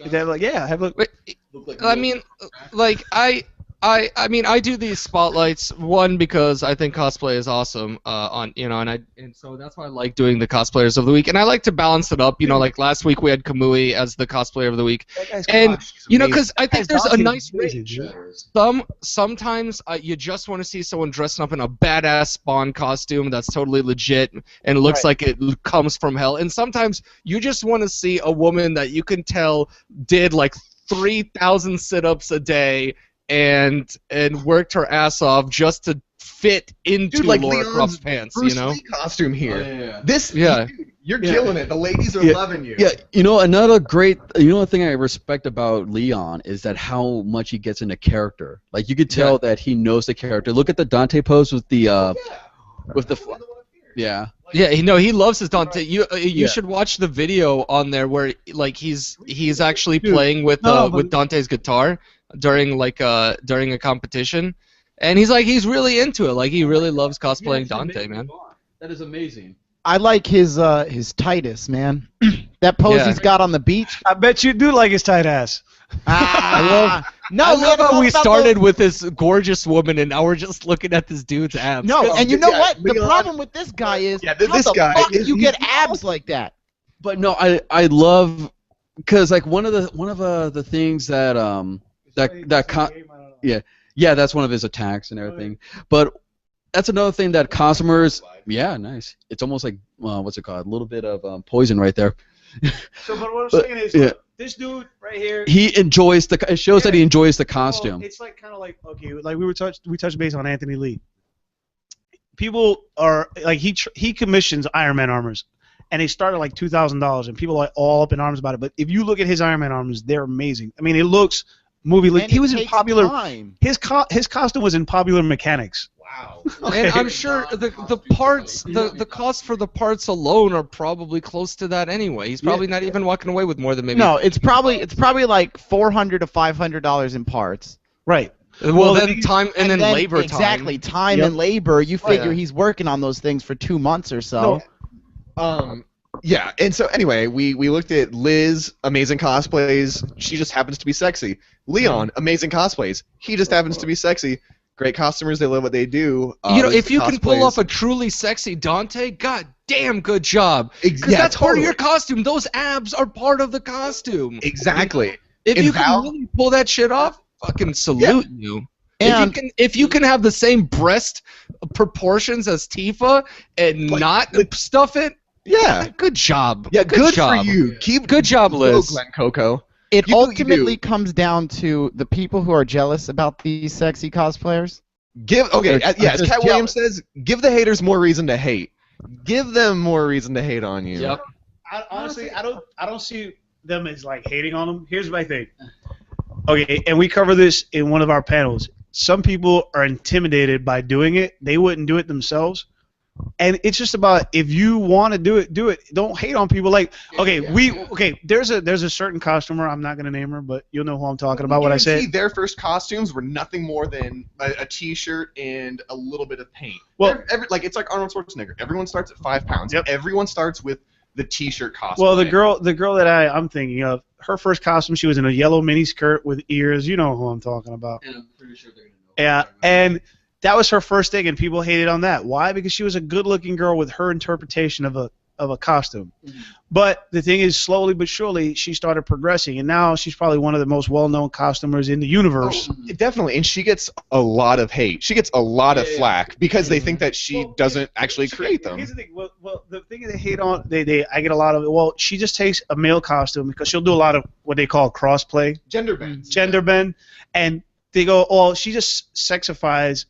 They're like, yeah, have a look. But, I mean, like I mean I do these spotlights one because I think cosplay is awesome and so that's why I like doing the cosplayers of the week, and I like to balance it up, like last week we had Kamui as the cosplayer of the week, and because I think there's a nice range. Sometimes you just want to see someone dressing up in a badass Spawn costume that's totally legit and looks like it comes from hell, and sometimes you just want to see a woman that you can tell did like 3,000 sit-ups a day and worked her ass off just to fit into Laura Croft's pants, Bruce Lee costume here. Oh, yeah. This, you're killing it. The ladies are loving you. Yeah, another thing I respect about Leon is that how much he gets into character. Like you could tell that he knows the character. Look at the Dante pose with the yeah. Yeah, he loves his Dante. You should watch the video on there where like he's actually playing with Dante's guitar during a competition, and he's really into it. Like he really loves cosplaying Dante, man. That is amazing. I like his Titus, man. That pose he's got on the beach. I bet you do like his tight ass. I love how we started with this gorgeous woman, and now we're just looking at this dude's abs. No, and you know what? The problem with this guy is how the fuck you get abs like that? But no, I love because like one of the things that that's one of his attacks and everything. But that's another thing that costumers. Yeah, nice. It's almost like what's it called? A little bit of poison right there. So, but what I'm saying is, this dude right here. He enjoys it shows that he enjoys the costume. Well, it's like kind of like like we touched base on Anthony Lee. People are like he commissions Iron Man armors, and they start at like $2,000, and people are like all up in arms about it. But if you look at his Iron Man armors, they're amazing. I mean, it looks movie. He was in popular. Time. His costume was in Popular Mechanics. Wow. And I'm sure the parts, the cost for the parts alone are probably close to that anyway. He's probably not even walking away with more than maybe. No, it's probably like $400 to $500 in parts. Right. Well, then time and then labor time. Exactly, time and labor. You figure he's working on those things for 2 months or so. No. Yeah, and so anyway, we looked at Liz, amazing cosplays. She just happens to be sexy. Leon, amazing cosplays. He just happens to be sexy. Great costumers, they love what they do. If you can pull off a truly sexy Dante, god damn good job. Because that's part of your costume. Those abs are part of the costume. Exactly. If you can really pull that shit off, fucking salute you. And if you can have the same breast proportions as Tifa and not stuff it, good job. Yeah, good job. for you. Good job, Liz. Glenn Coco. It ultimately comes down to the people who are jealous about these sexy cosplayers. As Cat Williams says, give the haters more reason to hate. Give them more reason to hate on you. Yep. Honestly, I don't see them as like hating on them. Here's my thing. Okay, and we cover this in one of our panels. Some people are intimidated by doing it. They wouldn't do it themselves. And it's just about if you want to do it, do it. Don't hate on people. Like, there's a certain costumer. I'm not gonna name her, but you'll know who I'm talking about. What I say. Their first costumes were nothing more than a T-shirt and a little bit of paint. Well, it's like Arnold Schwarzenegger. Everyone starts at 5 pounds. Yep. Everyone starts with the T-shirt costume. Well, the girl that I'm thinking of, her first costume, she was in a yellow mini skirt with ears. You know who I'm talking about. And I'm pretty sure they're gonna know. Yeah, and that was her first thing, and people hated on that. Why? Because she was a good-looking girl with her interpretation of a costume. Mm-hmm. But the thing is, slowly but surely, she started progressing, and now she's probably one of the most well-known costumers in the universe. Oh, definitely, and she gets a lot of hate. She gets a lot of flack because they think that she doesn't actually create them. Here's the thing. Well, the thing they hate on, I get a lot of it. Well, she just takes a male costume because she'll do a lot of what they call crossplay. Gender bend. And they go, oh, she just sexifies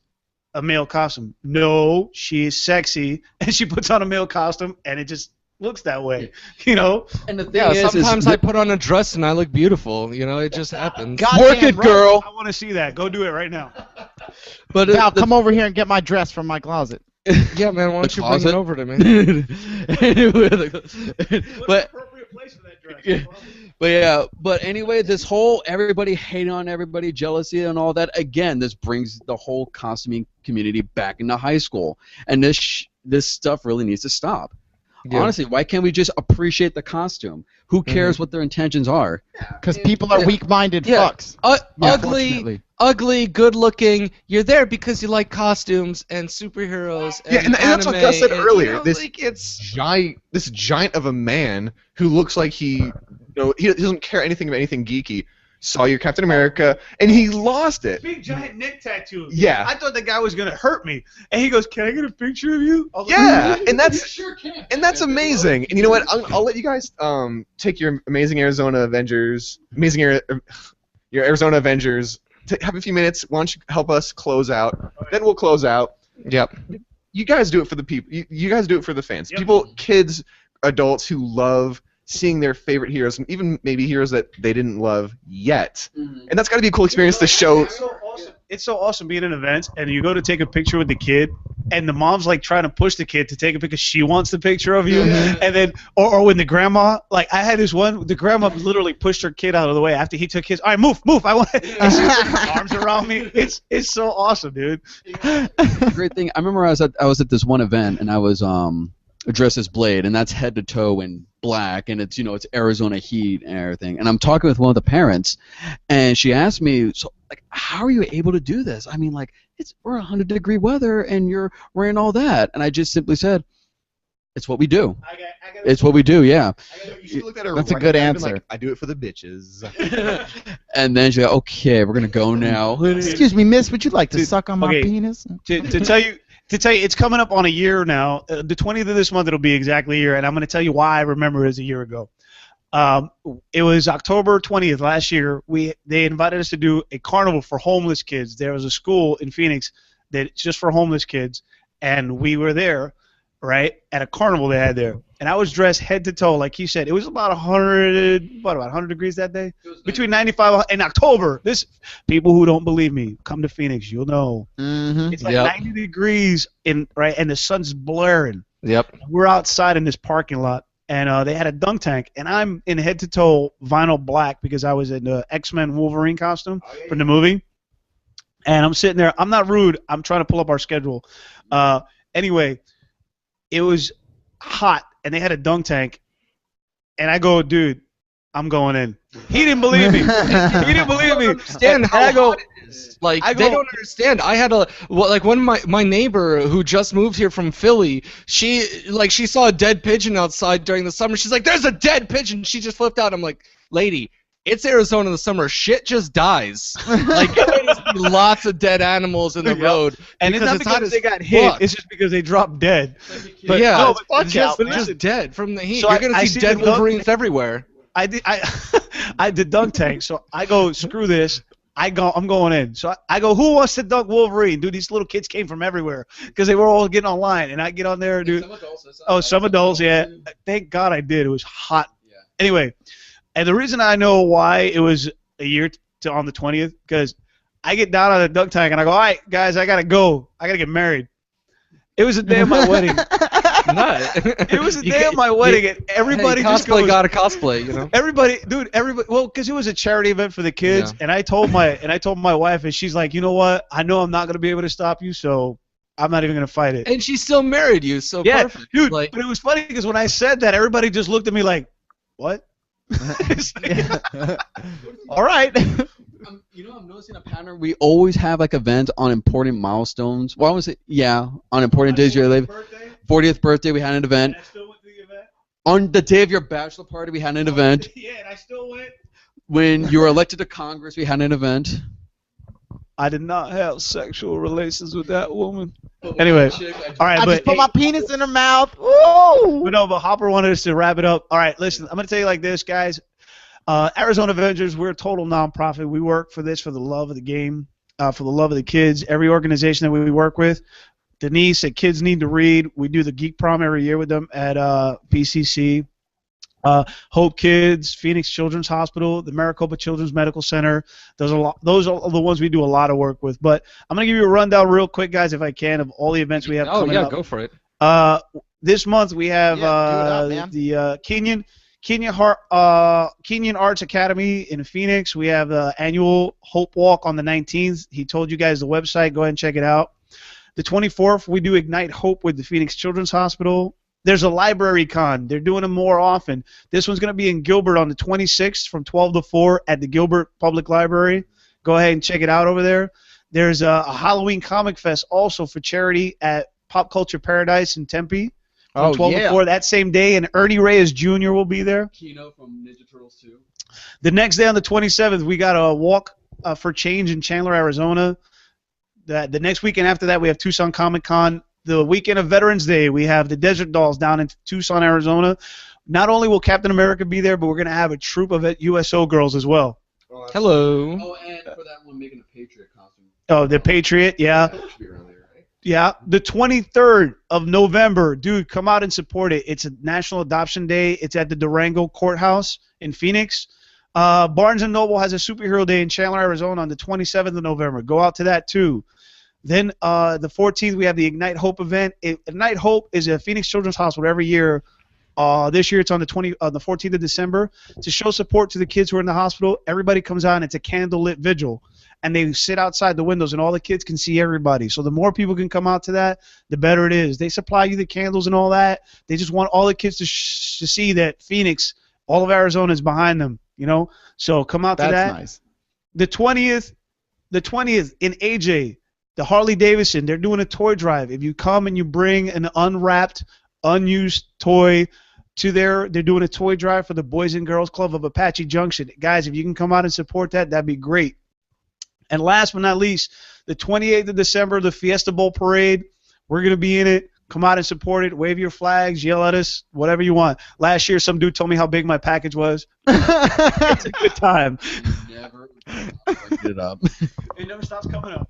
a male costume. No, she's sexy, and she puts on a male costume, and it just looks that way, you know. And the thing is, sometimes I put on a dress and I look beautiful. You know, it just happens. Work it, girl. I want to see that. Go do it right now. But Val, come over here and get my dress from my closet. Yeah, man. Why don't you bring it over to me? But appropriate place for that dress. But anyway, this whole everybody hating on everybody, jealousy and all that, again, this brings the whole costuming community back into high school. And this stuff really needs to stop. Yeah. Honestly, why can't we just appreciate the costume? Who cares what their intentions are? Because people are weak-minded Yeah. fucks. Ugly, Unfortunately. ugly, good-looking. You're there because you like costumes and superheroes. And Yeah, and that's what Gus said anime, earlier. you know, This like, it's this giant of a man who looks like he doesn't care anything about anything geeky. Saw your Captain America, and he lost it. Big giant neck tattoo. Yeah. I thought the guy was gonna hurt me, and he goes, "Can I get a picture of you?" I was like, Yeah, and that's sure can. and that's amazing. And you know what? I'll let you guys take your amazing Arizona Avengers, your Arizona Avengers. Have a few minutes. Why don't you help us close out? Then we'll close out. Yep. You guys do it for the people. You guys do it for the fans. Yep. People, kids, adults who love seeing their favorite heroes, and even maybe heroes that they didn't love yet. And that's got to be a cool experience to show. It's so awesome. It's so awesome being in events, and you go to take a picture with the kid, and the mom's like trying to push the kid to take a picture. She wants the picture of you, and then or when the grandma, like I had this one, the grandma literally pushed her kid out of the way after he took his. All right, move. I want. And she put her arms around me. It's so awesome, dude. Great thing. I remember I was at this one event and I was dressed as Blade, and that's head to toe in black, and it's it's Arizona heat and everything. And I'm talking with one of the parents, and she asked me, so like, how are you able to do this? I mean, like, we're 100-degree weather, and you're wearing all that. And I just simply said, it's what we do. It's what we do. Yeah. You should look at her. That's a right good now and been answer. Like, I do it for the bitches. And then she's like, okay, we're gonna go now. Excuse me, miss, would you like to Dude, suck on my okay. penis? to tell you, it's coming up on a year now. The 20th of this month, it'll be exactly a year, and I'm going to tell you why I remember it as a year ago. It was October 20th last year. They invited us to do a carnival for homeless kids. There was a school in Phoenix that's just for homeless kids, and we were there, right, at a carnival they had there. And I was dressed head to toe, like he said. It was about 100 degrees that day? Between 95 in October. This people who don't believe me, come to Phoenix, you'll know. Mm-hmm. It's like Yep. 90 degrees right, and the sun's blaring. Yep. We're outside in this parking lot, and they had a dunk tank, and I'm in head to toe vinyl black because I was in the X-Men Wolverine costume from the movie. And I'm sitting there. I'm not rude. I'm trying to pull up our schedule. Anyway, it was hot, and they had a dunk tank, and I go, dude, I'm going in. He didn't believe me. He didn't believe me. Understand how I go, hot it is. Like I they go- don't understand. I had one of my neighbor who just moved here from Philly. She saw a dead pigeon outside during the summer. She's like, "There's a dead pigeon." She just flipped out. I'm like, "Lady, it's Arizona in the summer. Shit just dies. Like there's lots of dead animals in the road." and it's not hot because as they got hit. fuck. It's just because they dropped dead. But yeah, no, it's but just, but just listen, dead from the heat. So You're I gonna see see dead the dunk- Wolverines everywhere. I did dunk tank, so I go, screw this. I'm going in. So I go, who wants to dunk Wolverine? Dude, these little kids came from everywhere because they were all getting online, and I get on there, dude. Some adults, yeah. Thank God I did. It was hot. Yeah. Anyway, and the reason I know why it was a year to on the 20th, because I get down on the dunk tank and I go, all right, guys, I gotta go. I gotta get married. It was the day of my wedding. It was the day of my wedding, and everybody just cosplay goes. got a cosplay, you know. Everybody, well, because it was a charity event for the kids, Yeah. and I told my wife, and she's like, you know what? I know I'm not gonna be able to stop you, so I'm not even gonna fight it. And she still married you, so Yeah, perfect. dude. Like, But it was funny because when I said that, everybody just looked at me like, what? It's like, all right. I'm noticing a pattern. We always have like events on important milestones. Well, I want to say, on important days. Your 40th birthday, we had an event. I still went to the event. On the day of your bachelor party, we had an event. Yeah, and I still went. When you were elected to Congress, we had an event. I did not have sexual relations with that woman. Anyway, all right, I but just put my penis in her mouth. Ooh. but Hopper wanted us to wrap it up. All right, listen, I'm gonna tell you like this, guys. Arizona Avengers, we're a total nonprofit. We work for this for the love of the game, for the love of the kids. Every organization that we work with, Denise at Kids Need to Read. We do the Geek Prom every year with them at PCC. Hope Kids, Phoenix Children's Hospital, the Maricopa Children's Medical Center. Those are the ones we do a lot of work with. But I'm going to give you a rundown real quick, guys, if I can, of all the events we have coming up. go for it. This month we have Yeah, do it up, man. the Kenyon Arts Academy in Phoenix. We have the annual Hope Walk on the 19th. He told you guys the website. Go ahead and check it out. The 24th, we do Ignite Hope with the Phoenix Children's Hospital. There's a library con. They're doing them more often. This one's going to be in Gilbert on the 26th from 12 to 4 at the Gilbert Public Library. Go ahead and check it out over there. There's a Halloween Comic Fest also for charity at Pop Culture Paradise in Tempe from 12 to 4 that same day, and Ernie Reyes Jr. will be there. Kino from Ninja Turtles 2. The next day on the 27th, we got a walk for change in Chandler, Arizona. The next weekend after that, we have Tucson Comic Con. The weekend of Veterans Day, we have the Desert Dolls down in Tucson, Arizona. Not only will Captain America be there, but we're going to have a troop of USO girls as well. Hello. Oh, and for that one, making a Patriot costume. Oh, the Patriot, yeah. That should be around there, right? Yeah, the 23rd of November, dude, come out and support it. It's a National Adoption Day. It's at the Durango Courthouse in Phoenix. Barnes & Noble has a Superhero Day in Chandler, Arizona on the 27th of November. Go out to that, too. Then the 14th, we have the Ignite Hope event. Ignite Hope is a Phoenix Children's Hospital every year. This year it's on the 14th of December. To show support to the kids who are in the hospital, everybody comes out and it's a candlelit vigil. And they sit outside the windows and all the kids can see everybody. So the more people can come out to that, the better it is. They supply you the candles and all that. They just want all the kids to see that Phoenix, all of Arizona is behind them, you know? So come out to that. That's nice. The 20th in AJ, the Harley Davidson, they're doing a toy drive. If you come and you bring an unwrapped, unused toy to they're doing a toy drive for the Boys and Girls Club of Apache Junction. Guys, if you can come out and support that, that'd be great. And last but not least, the 28th of December, the Fiesta Bowl Parade. We're going to be in it. Come out and support it. Wave your flags. Yell at us. Whatever you want. Last year, some dude told me how big my package was. It's a good time. Never fucked it up. It never stops coming up.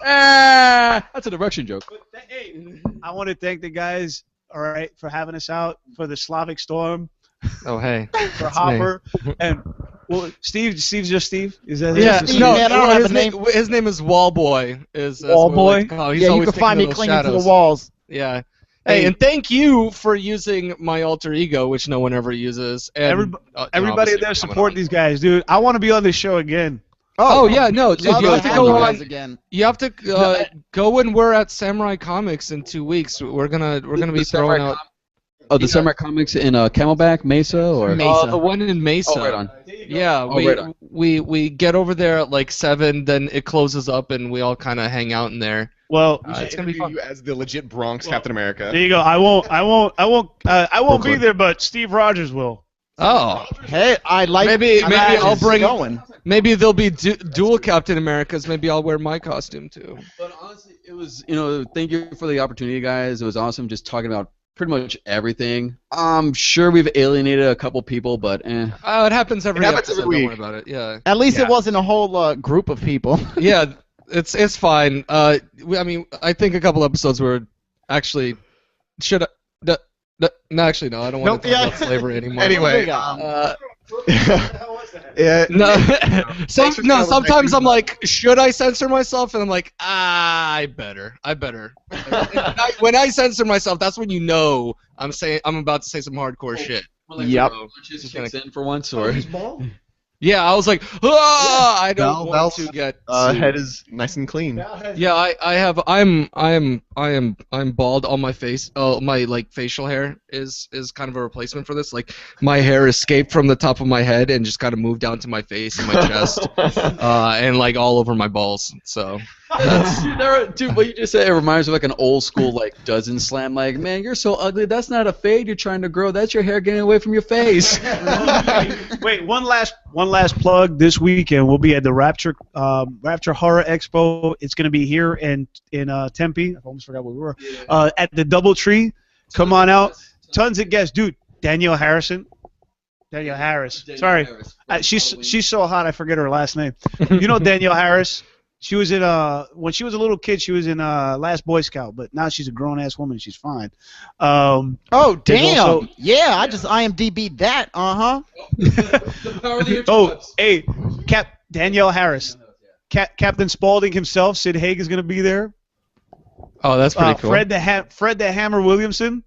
That's a direction joke. But, hey, I want to thank the guys, all right, for having us out for the Slavic Storm. Oh, hey. For Hopper. And, well, Steve's just Steve? Is that Yeah, Steve, no, man, I don't have his, a name. his name is Wallboy. Wallboy? He's Yeah, you always can find me taking those clinging to shadows. the walls. Yeah. Hey, Hey. and thank you for using my alter ego, which no one ever uses. And, Everybody there support these guys, dude. I want to be on this show again. Oh, yeah, no, dude, Love you to have to have go you on. guys again. You have to go when we're at Samurai Comics in 2 weeks. We're gonna be throwing out. Oh, the Samurai Comics in Camelback, Mesa, or Mesa. The one in Mesa. Oh, right on. Yeah, Oh, right on. we get over there at like 7, then it closes up, and we all kind of hang out in there. Well, It's gonna be fun. You as the legit Bronx Captain America. there you go. I won't be there, but Steve Rogers will. Oh, Hey, I like. Maybe I'll bring. Going. Maybe there'll be dual Captain Americas. Maybe I'll wear my costume too. But honestly, it was, thank you for the opportunity, guys. It was awesome just talking about pretty much everything. I'm sure we've alienated a couple people, but It happens every happens episode. every Don't week. worry about it. Yeah. At least it wasn't a whole group of people. Yeah, it's fine. I mean, I think a couple episodes were actually should. No, actually, no. I don't want to talk about slavery anymore. Anyway, yeah. No, sometimes I'm like, should I censor myself? And I'm like, I better. When I censor myself, that's when you know I'm about to say some hardcore shit. Yep. Just kicks in for once, or Yeah, I was like, I don't want to get. sued. Head is nice and clean. Yeah, I'm bald. All my face, my like facial hair is kind of a replacement for this. Like my hair escaped from the top of my head and just kind of moved down to my face and my chest, and like all over my balls. So Dude, what you just said, it reminds me of like an old school like dozen slam. Like, man, you're so ugly. That's not a fade you're trying to grow. That's your hair getting away from your face. Wait, one last plug. This weekend we'll be at the Rapture Horror Expo. It's going to be here in Tempe. I almost forgot where we were. At the DoubleTree. Come on out. Tons of guests, dude. Danielle Harris. Sorry, she's so hot I forget her last name. You know Danielle Harris. She was in when she was a little kid. She was in Last Boy Scout, but now she's a grown ass woman. She's fine. Oh damn! also- Yeah, I just IMDb'd that. Oh, hey, Danielle Harris. Captain Spaulding himself, Sid Haig, is going to be there. oh, that's pretty cool. Fred the Hammer Williamson,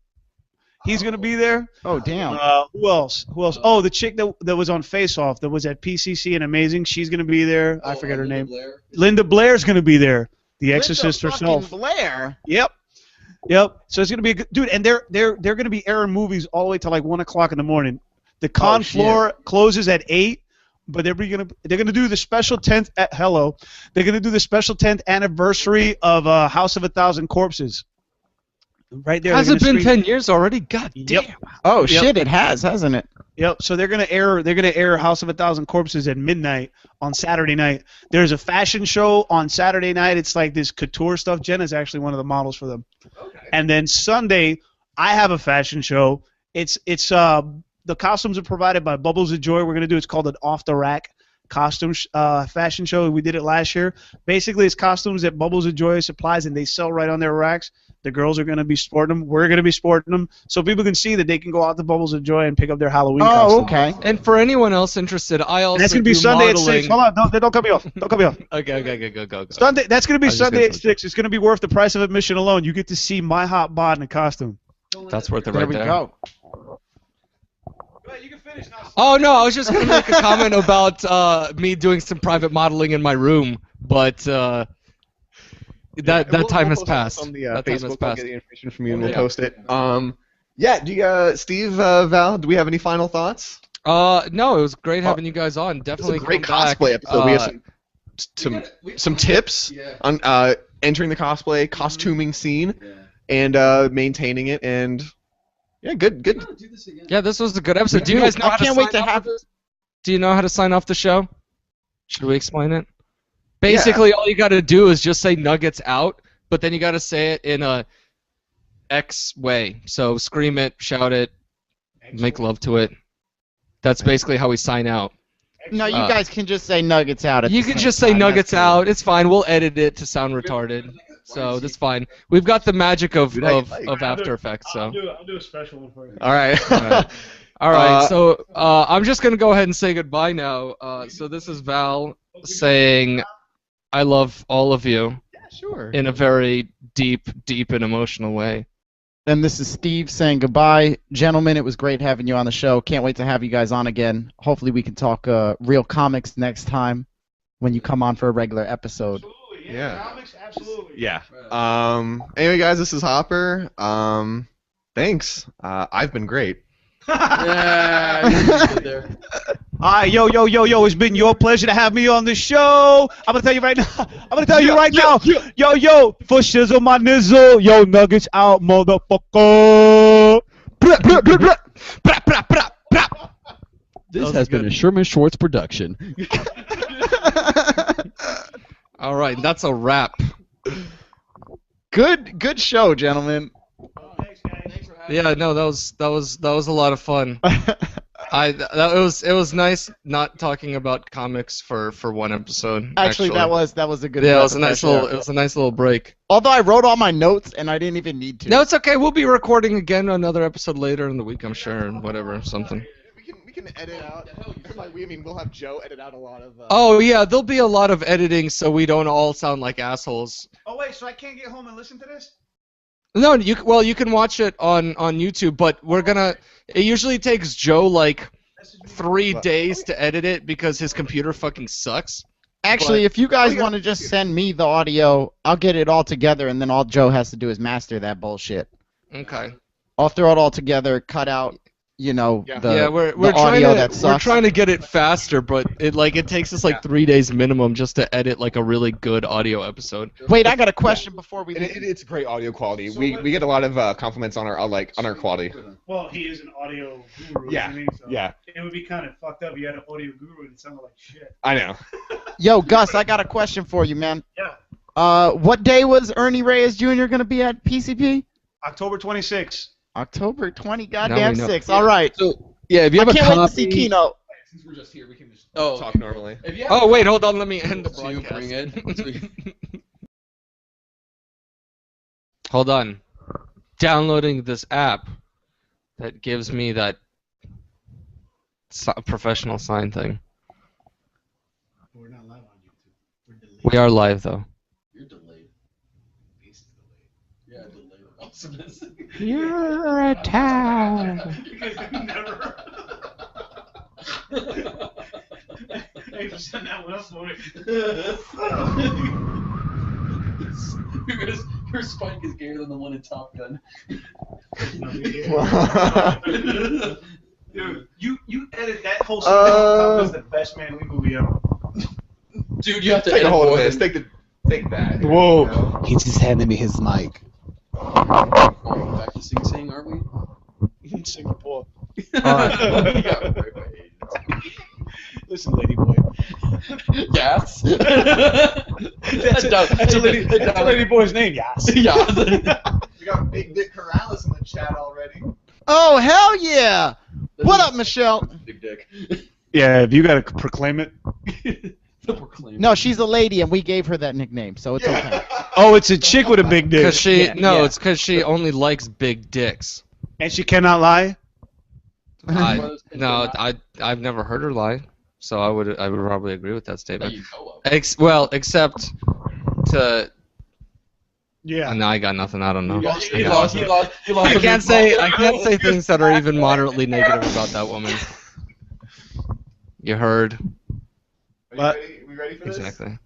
he's going to be there. Oh damn! Who else? Oh, the chick that was on Face Off, that was at PCC and Amazing, she's going to be there. I forget her name. Linda Blair's going to be there. The Exorcist Linda herself. fucking Blair. Yep. Yep. So it's gonna be a good dude, and they're gonna be airing movies all the way till like 1 o'clock in the morning. The con floor closes at 8, but they're gonna do the special 10th at Hello. They're gonna do the special 10th anniversary of House of a Thousand Corpses. Right there. Has it been 10 years already? God damn. Yep. Oh shit, it has, hasn't it? Yep. So they're gonna air House of a Thousand Corpses at midnight on Saturday night. There's a fashion show on Saturday night. It's like this couture stuff. Jenna's actually one of the models for them. Okay. And then Sunday, I have a fashion show. It's the costumes are provided by Bubbles of Joy. We're gonna do. It's called an off the rack costume fashion show. We did it last year. Basically, it's costumes that Bubbles of Joy supplies, and they sell right on their racks. The girls are going to be sporting them. We're going to be sporting them. So people can see that they can go out to Bubbles of Joy and pick up their Halloween costume. Oh, okay. And for anyone else interested, I also And that's going to be do Sunday modeling. at 6. Hold on. Don't cut me off. Don't cut me off. Okay, go. Sunday. That's going to be I was just Sunday gonna at say- 6. It's going to be worth the price of admission alone. You get to see my hot bod in a costume. That's worth it There right we there. go. You can finish now. Oh no, I was just gonna make a comment about me doing some private modeling in my room, but that time has post passed. On the That time has Facebook, I'll passed. get the information from you and we'll Yeah. post it. Yeah. Do you, Steve, Val? Do we have any final thoughts? No, it was great having you guys on. It's a Definitely great come back. cosplay episode. We have some tips on entering the costuming scene, and maintaining it, and yeah, good. Yeah, this was a good episode. Do you guys know I how to can't sign wait to off have for this? Do you know how to sign off the show? Should we explain it? Basically, all you got to do is just say Nuggets out, but then you got to say it in a X way. So scream it, shout it, make love to it. That's basically how we sign out. No, you guys can just say Nuggets out. At You the can same just say time. Nuggets That's cool. out. It's fine. We'll edit it to sound retarded. So that's fine. We've got the magic of After Effects. So. I'll do a special one for you. All right. All right. So I'm just gonna go ahead and say goodbye now. So this is Val saying, "I love all of you." Sure. In a very deep and emotional way. And this is Steve saying goodbye. Gentlemen, it was great having you on the show. Can't wait to have you guys on again. Hopefully we can talk real comics next time when you come on for a regular episode. Absolutely, Yeah. Comics, absolutely. Yeah. Anyway, guys, this is Hopper. Thanks. I've been great. Yeah, you did there. All right, yo, it's been your pleasure to have me on the show. I'm gonna tell you right now. Yo, for shizzle my nizzle. Yo, Nuggets out, motherfucker. This has been a Sherman Schwartz production. All right, that's a wrap. Good show, gentlemen. Yeah, no, that was a lot of fun. It was nice not talking about comics for one episode. Actually, that was a good. Yeah, it was a nice little break. Although I wrote all my notes and I didn't even need to. No, it's okay. We'll be recording again another episode later in the week, I'm sure, and whatever, something. We can edit out. We'll have Joe edit out a lot of. Oh yeah, there'll be a lot of editing so we don't all sound like assholes. Oh wait, so I can't get home and listen to this? No, you can watch it on YouTube, but it usually takes Joe like 3 days to edit it because his computer fucking sucks. Actually, if you guys want to just send me the audio, I'll get it all together, and then all Joe has to do is master that bullshit. Okay. I'll throw it all together, cut out, the we're audio that sucks. We're trying to get it faster, but it takes us like 3 days minimum just to edit like a really good audio episode. Wait, I got a question before we. It's great audio quality. We get a lot of compliments on our quality. Well, he is an audio guru. Yeah, So yeah. It would be kind of fucked up if you had an audio guru and it sounded like shit. I know. Yo, Gus, I got a question for you, man. Yeah. What day was Ernie Reyes Jr. gonna be at PCP? October 26th. October 20 Now goddamn we know. 6. All right. So yeah, if you have I a can't copy, wait to see Keynote. Since we're just here, we can just Oh, talk normally. if you have Oh wait, hold on, let me end the so you broadcast. bring it. Hold on. Downloading this app that gives me that professional sign thing. We're not live on YouTube. We're delayed. We are live though. You're delayed. Yeah, delayed. Awesomeness. You're a town. Because they never. Hey, just send that one up for me. You're gonna Your spike is gayer than the one in Top Gun. Dude, you edit that whole scene. That was the best Man Lee movie ever. Dude, you have to Take a edit hold of both this. of Take that. Whoa. You know? He just handed me his mic. Back to Sing Sing, aren't we? In Singapore. Yeah. Listen, lady boy. Yes. That's a lady boy's name, yes. Yes. We got Big Dick Corrales in the chat already. Oh, hell yeah! What up, Michelle? Big dick. Yeah, if you gotta proclaim it. No, she's a lady, and we gave her that nickname, so it's okay. Oh, it's a chick with a big dick. Cause she Yeah. it's because she only likes big dicks. And she cannot lie? I've never heard her lie, so I would probably agree with that That statement. you know of. Well, except to Yeah. no, I got nothing. I don't know. He lost. I can't say things that are even moderately negative about that woman. You heard We ready for this? exactly.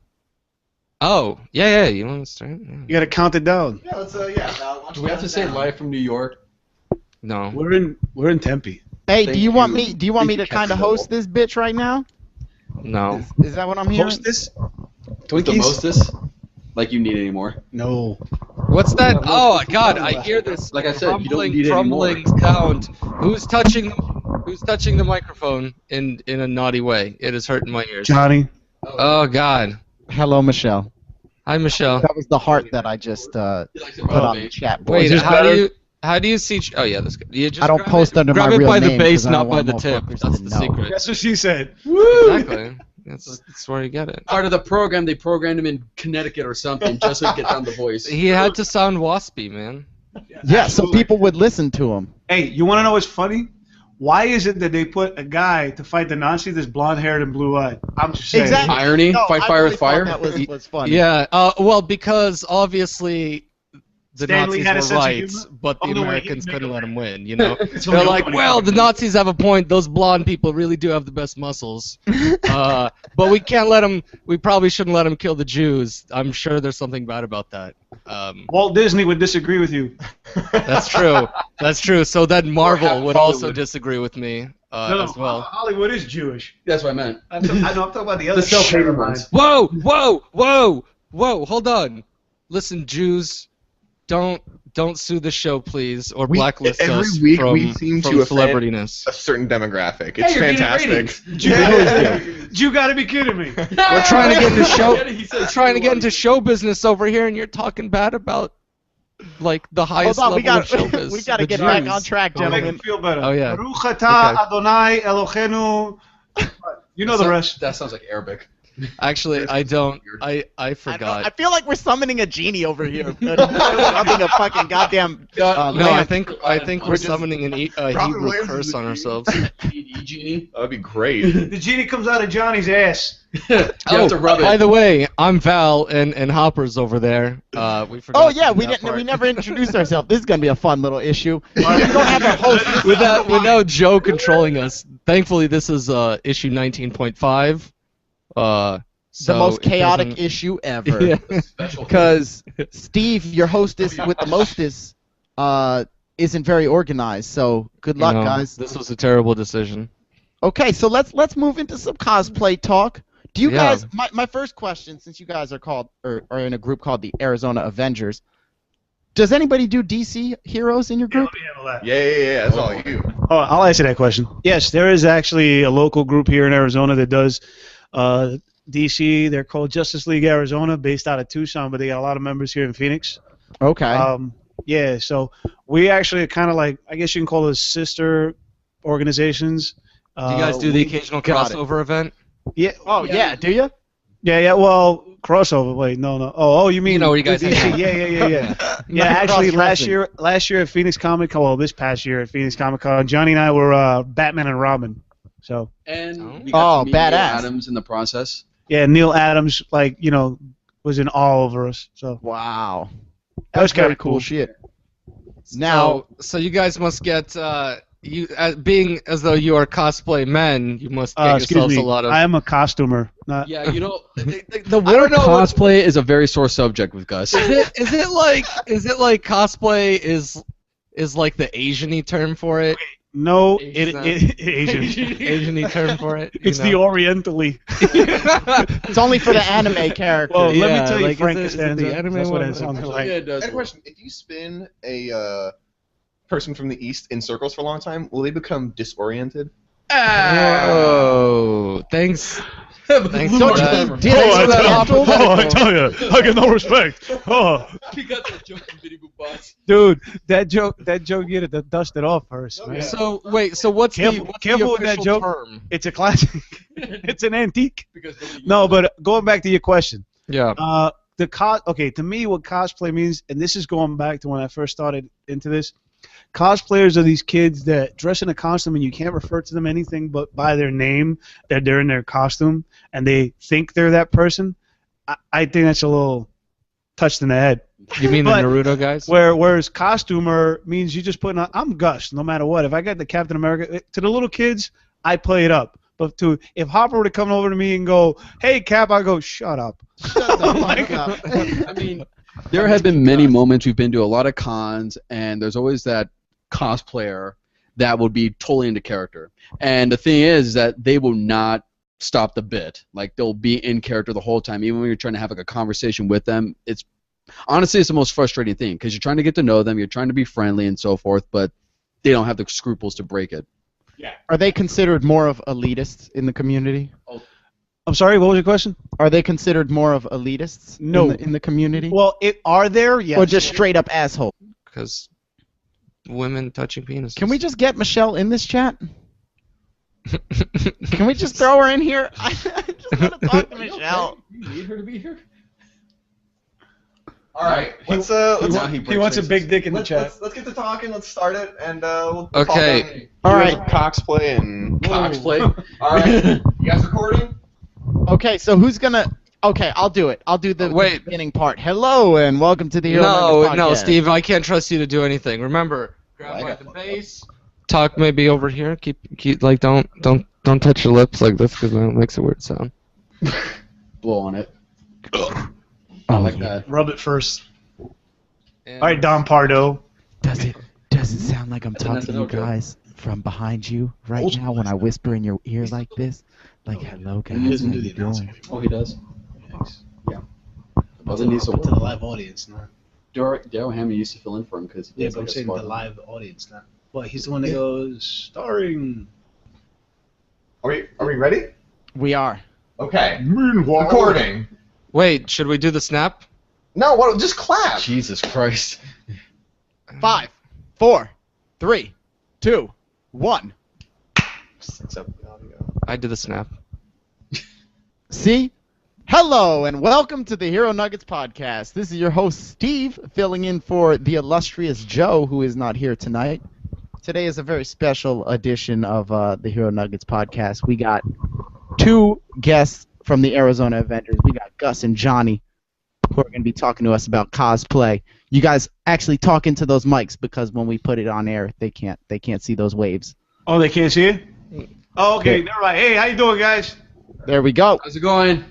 Oh yeah. You want to start? Yeah. You gotta count it down. Yeah, let's Do we have to say live from New York? No. We're in Tempe. Hey, Thank do you want you. me? Do you want me to Thank you, kind of Captain host this bitch right now? No. Is that what I'm hearing? Hostess? With the mostest? Like you need any more? No. What's that? Oh God! I hear this. Like I said, you don't need any crumbling more. sound. Who's touching the microphone in a naughty way? It is hurting my ears. Johnny. Oh God. Hello, Michelle. Hi, Michelle. That was the heart that I just put on the chat board. Wait, this how better? do you see? Oh yeah, that's good. You just I don't grab post it, under my grab it real by the name base, 'cause I don't not by want the tip. motherfuckers That's to the know. secret. That's what she said. Exactly. That's where you get it. Part of the program, they programmed him in Connecticut or something just so he get down the voice. He had to sound waspy, man. Yeah, so people would listen to him. Hey, you want to know what's funny? Why is it that they put a guy to fight the Nazi that's blonde-haired and blue-eyed? I'm just saying. Exactly. Irony, No, fight I fire really with fire. thought That was funny. Yeah. Well, because obviously the Stanley had a Nazis sense were of right, humor? but the Oh, no, wait, Americans he- couldn't let him win. You know, It's they're only like, funny. well, the Nazis have a point. Those blonde people really do have the best muscles, but we can't let them. We probably shouldn't let them kill the Jews. I'm sure there's something bad about that. Walt Disney would disagree with you. That's true. That's true. So then Marvel would also Hollywood. disagree with me No, as well. Hollywood is Jewish. That's what I meant. I know. I'm talking about the other The self-hated shit. ones. Whoa! Hold on. Listen, Jews, don't sue the show, please, or blacklist every us week from, we seem from to offend- celebrityness. A certain demographic. It's Hey, you're getting fantastic. You gotta be kidding me. We're trying to get into show. He said We're trying to get into show business over here, and you're talking bad about like the highest Hold on, level of we showbiz. got to the get back Jews. on track, Make gentlemen. me feel better. Oh, yeah. Baruch atah Okay. Adonai Eloheinu. You know the rest. That sounds like Arabic. Actually, I don't. I I forgot. feel like we're summoning a genie over here. Rubbing a fucking goddamn. No, I lamp. think we're summoning a Probably Hebrew is curse the on genie. ourselves. Genie. That'd be great. The genie comes out of Johnny's ass. You have to rub By it. the way, I'm Val, and Hopper's over there. We forgot. Oh to yeah, do we that didn't. part. We never introduced ourselves. This is gonna be a fun little issue. We don't have a host. without Joe controlling us. Thankfully, this is issue 19.5. The most chaotic issue ever. Yeah. Special. Because Steve, your hostess with the mostest, isn't very organized. So good luck, No, guys. This was a terrible decision. Okay, so let's move into some cosplay talk. Do you Yeah. guys? My first question, since you guys are called or are in a group called the Arizona Avengers, does anybody do DC heroes in your Yeah, group? let me handle that. Yeah. That's all you. Oh, I'll answer that question. Yes, there is actually a local group here in Arizona that does DC. They're called Justice League Arizona, based out of Tucson, but they got a lot of members here in Phoenix. Okay. Yeah, so we actually kind of like, I guess you can call us sister organizations. Do you guys do the occasional got it. crossover event? Yeah. Oh yeah, do you? Yeah. Well, crossover. Wait, no. Oh, you mean You know where you guys DC? hang out. Yeah. Yeah, Like actually, cross-dressing. last year at Phoenix Comic Con, well, this past year at Phoenix Comic Con, Johnny and I were Batman and Robin. So And we Oh, got to meet Neil badass. Adams in the process. yeah, Neil Adams, like was in all over us. So Wow. that was That's very kind of cool cool. shit. Now, So you guys must get you being as though you are cosplay men, you must get Excuse yourselves me. a lot of. I am a costumer. Not, Yeah, you know, the word cosplay is a very sore subject with Gus. Is it like cosplay is like the Asian-y term for it? no, Asian. Asian. Asian-y term for it. It's the Orientally. It's only for the anime characters. Well, let me Yeah, tell you, like, Frank is it the Costanza. anime That's what one? it sounded like. Yeah, it does. I had a question. If you spin a person from the east in circles for a long time, will they become disoriented? Oh, thanks. Thanks Don't for you that. mean I tell you, I get no respect. Oh, He got that joke from Biddy Boo Boss. dude, that joke, you had to dust it off first. Man. So wait, so what's Careful- the careful with that official joke. term? It's a classic. It's an antique. Because No, but going back to your question, Yeah. okay, to me, what cosplay means, and this is going back to when I first started into this. Cosplayers are these kids that dress in a costume and you can't refer to them anything but by their name, that they're in their costume, and they think they're that person. I think that's a little touched in the head. You mean the But- Naruto guys? Whereas costumer means you just put on, I'm Gus, no matter what. If I got the Captain America, to the little kids, I play it up. But if Hopper were to come over to me and go, hey, Cap, I go, shut up. Shut the fuck up. I mean, there have been many moments we've been to a lot of cons, and there's always that cosplayer that would be totally into character. And the thing is that they will not stop the bit. Like, they'll be in character the whole time, even when you're trying to have like a conversation with them. It's honestly, it's the most frustrating thing because you're trying to get to know them, you're trying to be friendly and so forth, but they don't have the scruples to break it. Are they considered more of elitists in the community? I'm sorry, what was your question? Are they considered more of elitists No. in the community? Well, are there? Yes. Or just straight up asshole? Because women touching penises. Can we just get Michelle in this chat? Can we just throw her in here? I just want to talk to Michelle. You need her to be here? All right, let's He wants a big dick in the chat. let's get to talking. Let's start it, and we'll Okay. talk about All right. Coxplay and Coxplay. All right, you guys recording? Okay, so who's gonna? Okay, I'll do it. I'll do the Wait. beginning part. Hello and welcome to the Hero No, Nuggets no, podcast. Steve, I can't trust you to do anything. Remember, grab like the base. Talk maybe over here. Keep like don't touch your lips like this because that makes a weird sound. Blow on it. Oh, like yeah. that. Rub it first. And All right, Don Pardo. Does it sound like I'm That's talking to an you outro. guys from behind you right now when I whisper in your ear like this? Like, hello guys, how doesn't do you the announcing. doing? Oh, he does? Yeah. Well, needs To the live audience, not. Daryl Hammond used to fill in for him because Yeah, but I'm saying the live audience, not. Well, he's the one that goes starring. Are we ready? We are. Okay. Meanwhile. Recording. wait, should we do the snap? No, what? Just clap. Jesus Christ. 5, 4, 3, 2, 1. Syncs up the audio. I did the snap. See? Hello and welcome to the Hero Nuggets podcast. This is your host Steve, filling in for the illustrious Joe, who is not here tonight. Today is a very special edition of the Hero Nuggets podcast. We got two guests from the Arizona Avengers. We got Gus and Johnny, who are going to be talking to us about cosplay. You guys actually talk into those mics because when we put it on air, they can't see those waves. Oh, they can't see it? Oh, okay. Never mind. Hey, how you doing, guys? There we go. How's it going?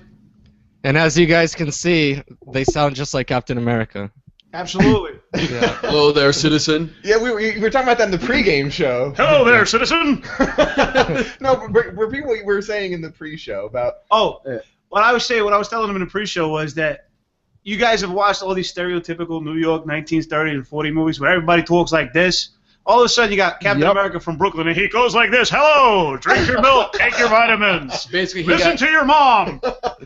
And as you guys can see, they sound just like Captain America. Absolutely. Yeah. Hello there, citizen. Yeah, we were talking about that in the pregame show. Hello there, citizen. No, but people were saying in the pre-show about. Oh, what I was telling them in the pre-show was that you guys have watched all these stereotypical New York 1930 and 40 movies where everybody talks like this. All of a sudden, you got Captain Yep. America from Brooklyn, and he goes like this: "Hello, drink your milk, take your vitamins, Basically, listen to your mom."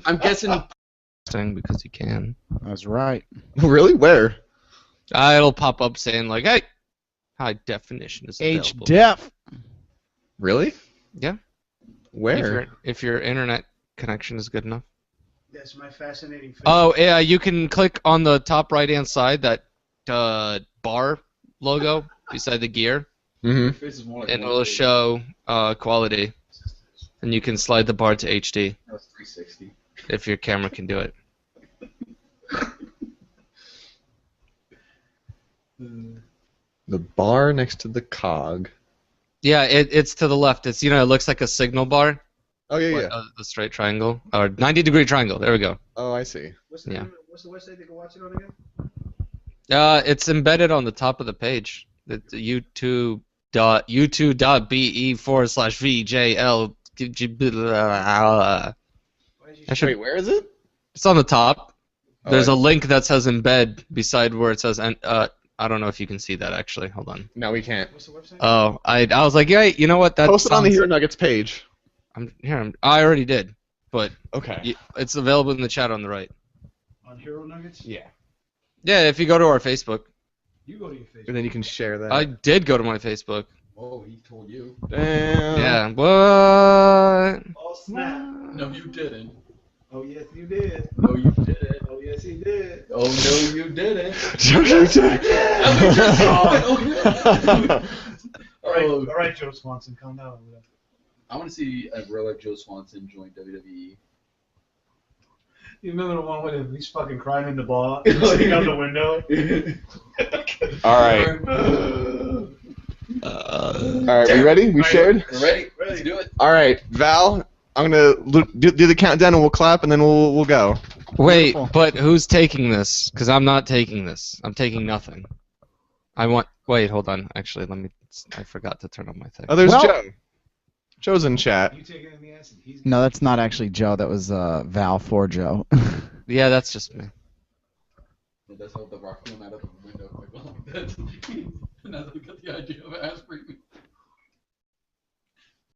I'm guessing. Because he can. That's right. Really? Where? It'll pop up saying like, "Hey, high definition is available." H-Def. Really? Yeah. Where? If your internet connection is good enough. That's my fascinating face. Oh, yeah, you can click on the top right-hand side, that bar logo beside the gear, Mm-hmm. and it'll show quality. And you can slide the bar to HD That's 360. if your camera can do it. The bar next to the cog. Yeah, it's to the left. It's it looks like a signal bar. Oh yeah, Like yeah. a straight triangle or 90-degree triangle. There we go. Oh, I see. What's the Yeah. name, what's the website they can watch it on again? It's embedded on the top of the page. It's youtube.be/VJL. Wait, where is it? It's on the top. Oh, There's I- a link that says embed beside where it says I don't know if you can see that actually. Hold on. No, we can't. What's the website? Oh, I was like, yeah, you know what? That Post it on the sounds- Hero Nuggets page. I already did, but Okay. it's available in the chat on the right. On Hero Nuggets? Yeah. Yeah, if you go to our Facebook. You go to your Facebook. And then you can share that. I did go to my Facebook. Oh, he told you. Damn. Yeah. What? Oh, snap. No, you didn't. Oh, yes, you did. No, you didn't. Oh, yes, he did. Oh, no, you didn't. All right, Joe Swanson, calm down over there. I want to see a real life Joe Swanson join WWE. You remember the one where he's fucking crying in the bar, sitting out the window? All right. All right. We ready? We shared. We're ready. Let's do it. All right, Val. I'm gonna do the countdown and we'll clap and then we'll go. Wait, Beautiful. but who's taking this? Because I'm not taking this. I'm taking nothing. Wait, hold on. Actually, I forgot to turn on my thing. Oh, there's Well- Joe. Joe's in chat. You take it in the ass and he's... No, that's not actually Joe. That was Val for Joe. Yeah, that's just me. That's how the rock came out of the window. Like, well, that's and I got the idea of ass cream.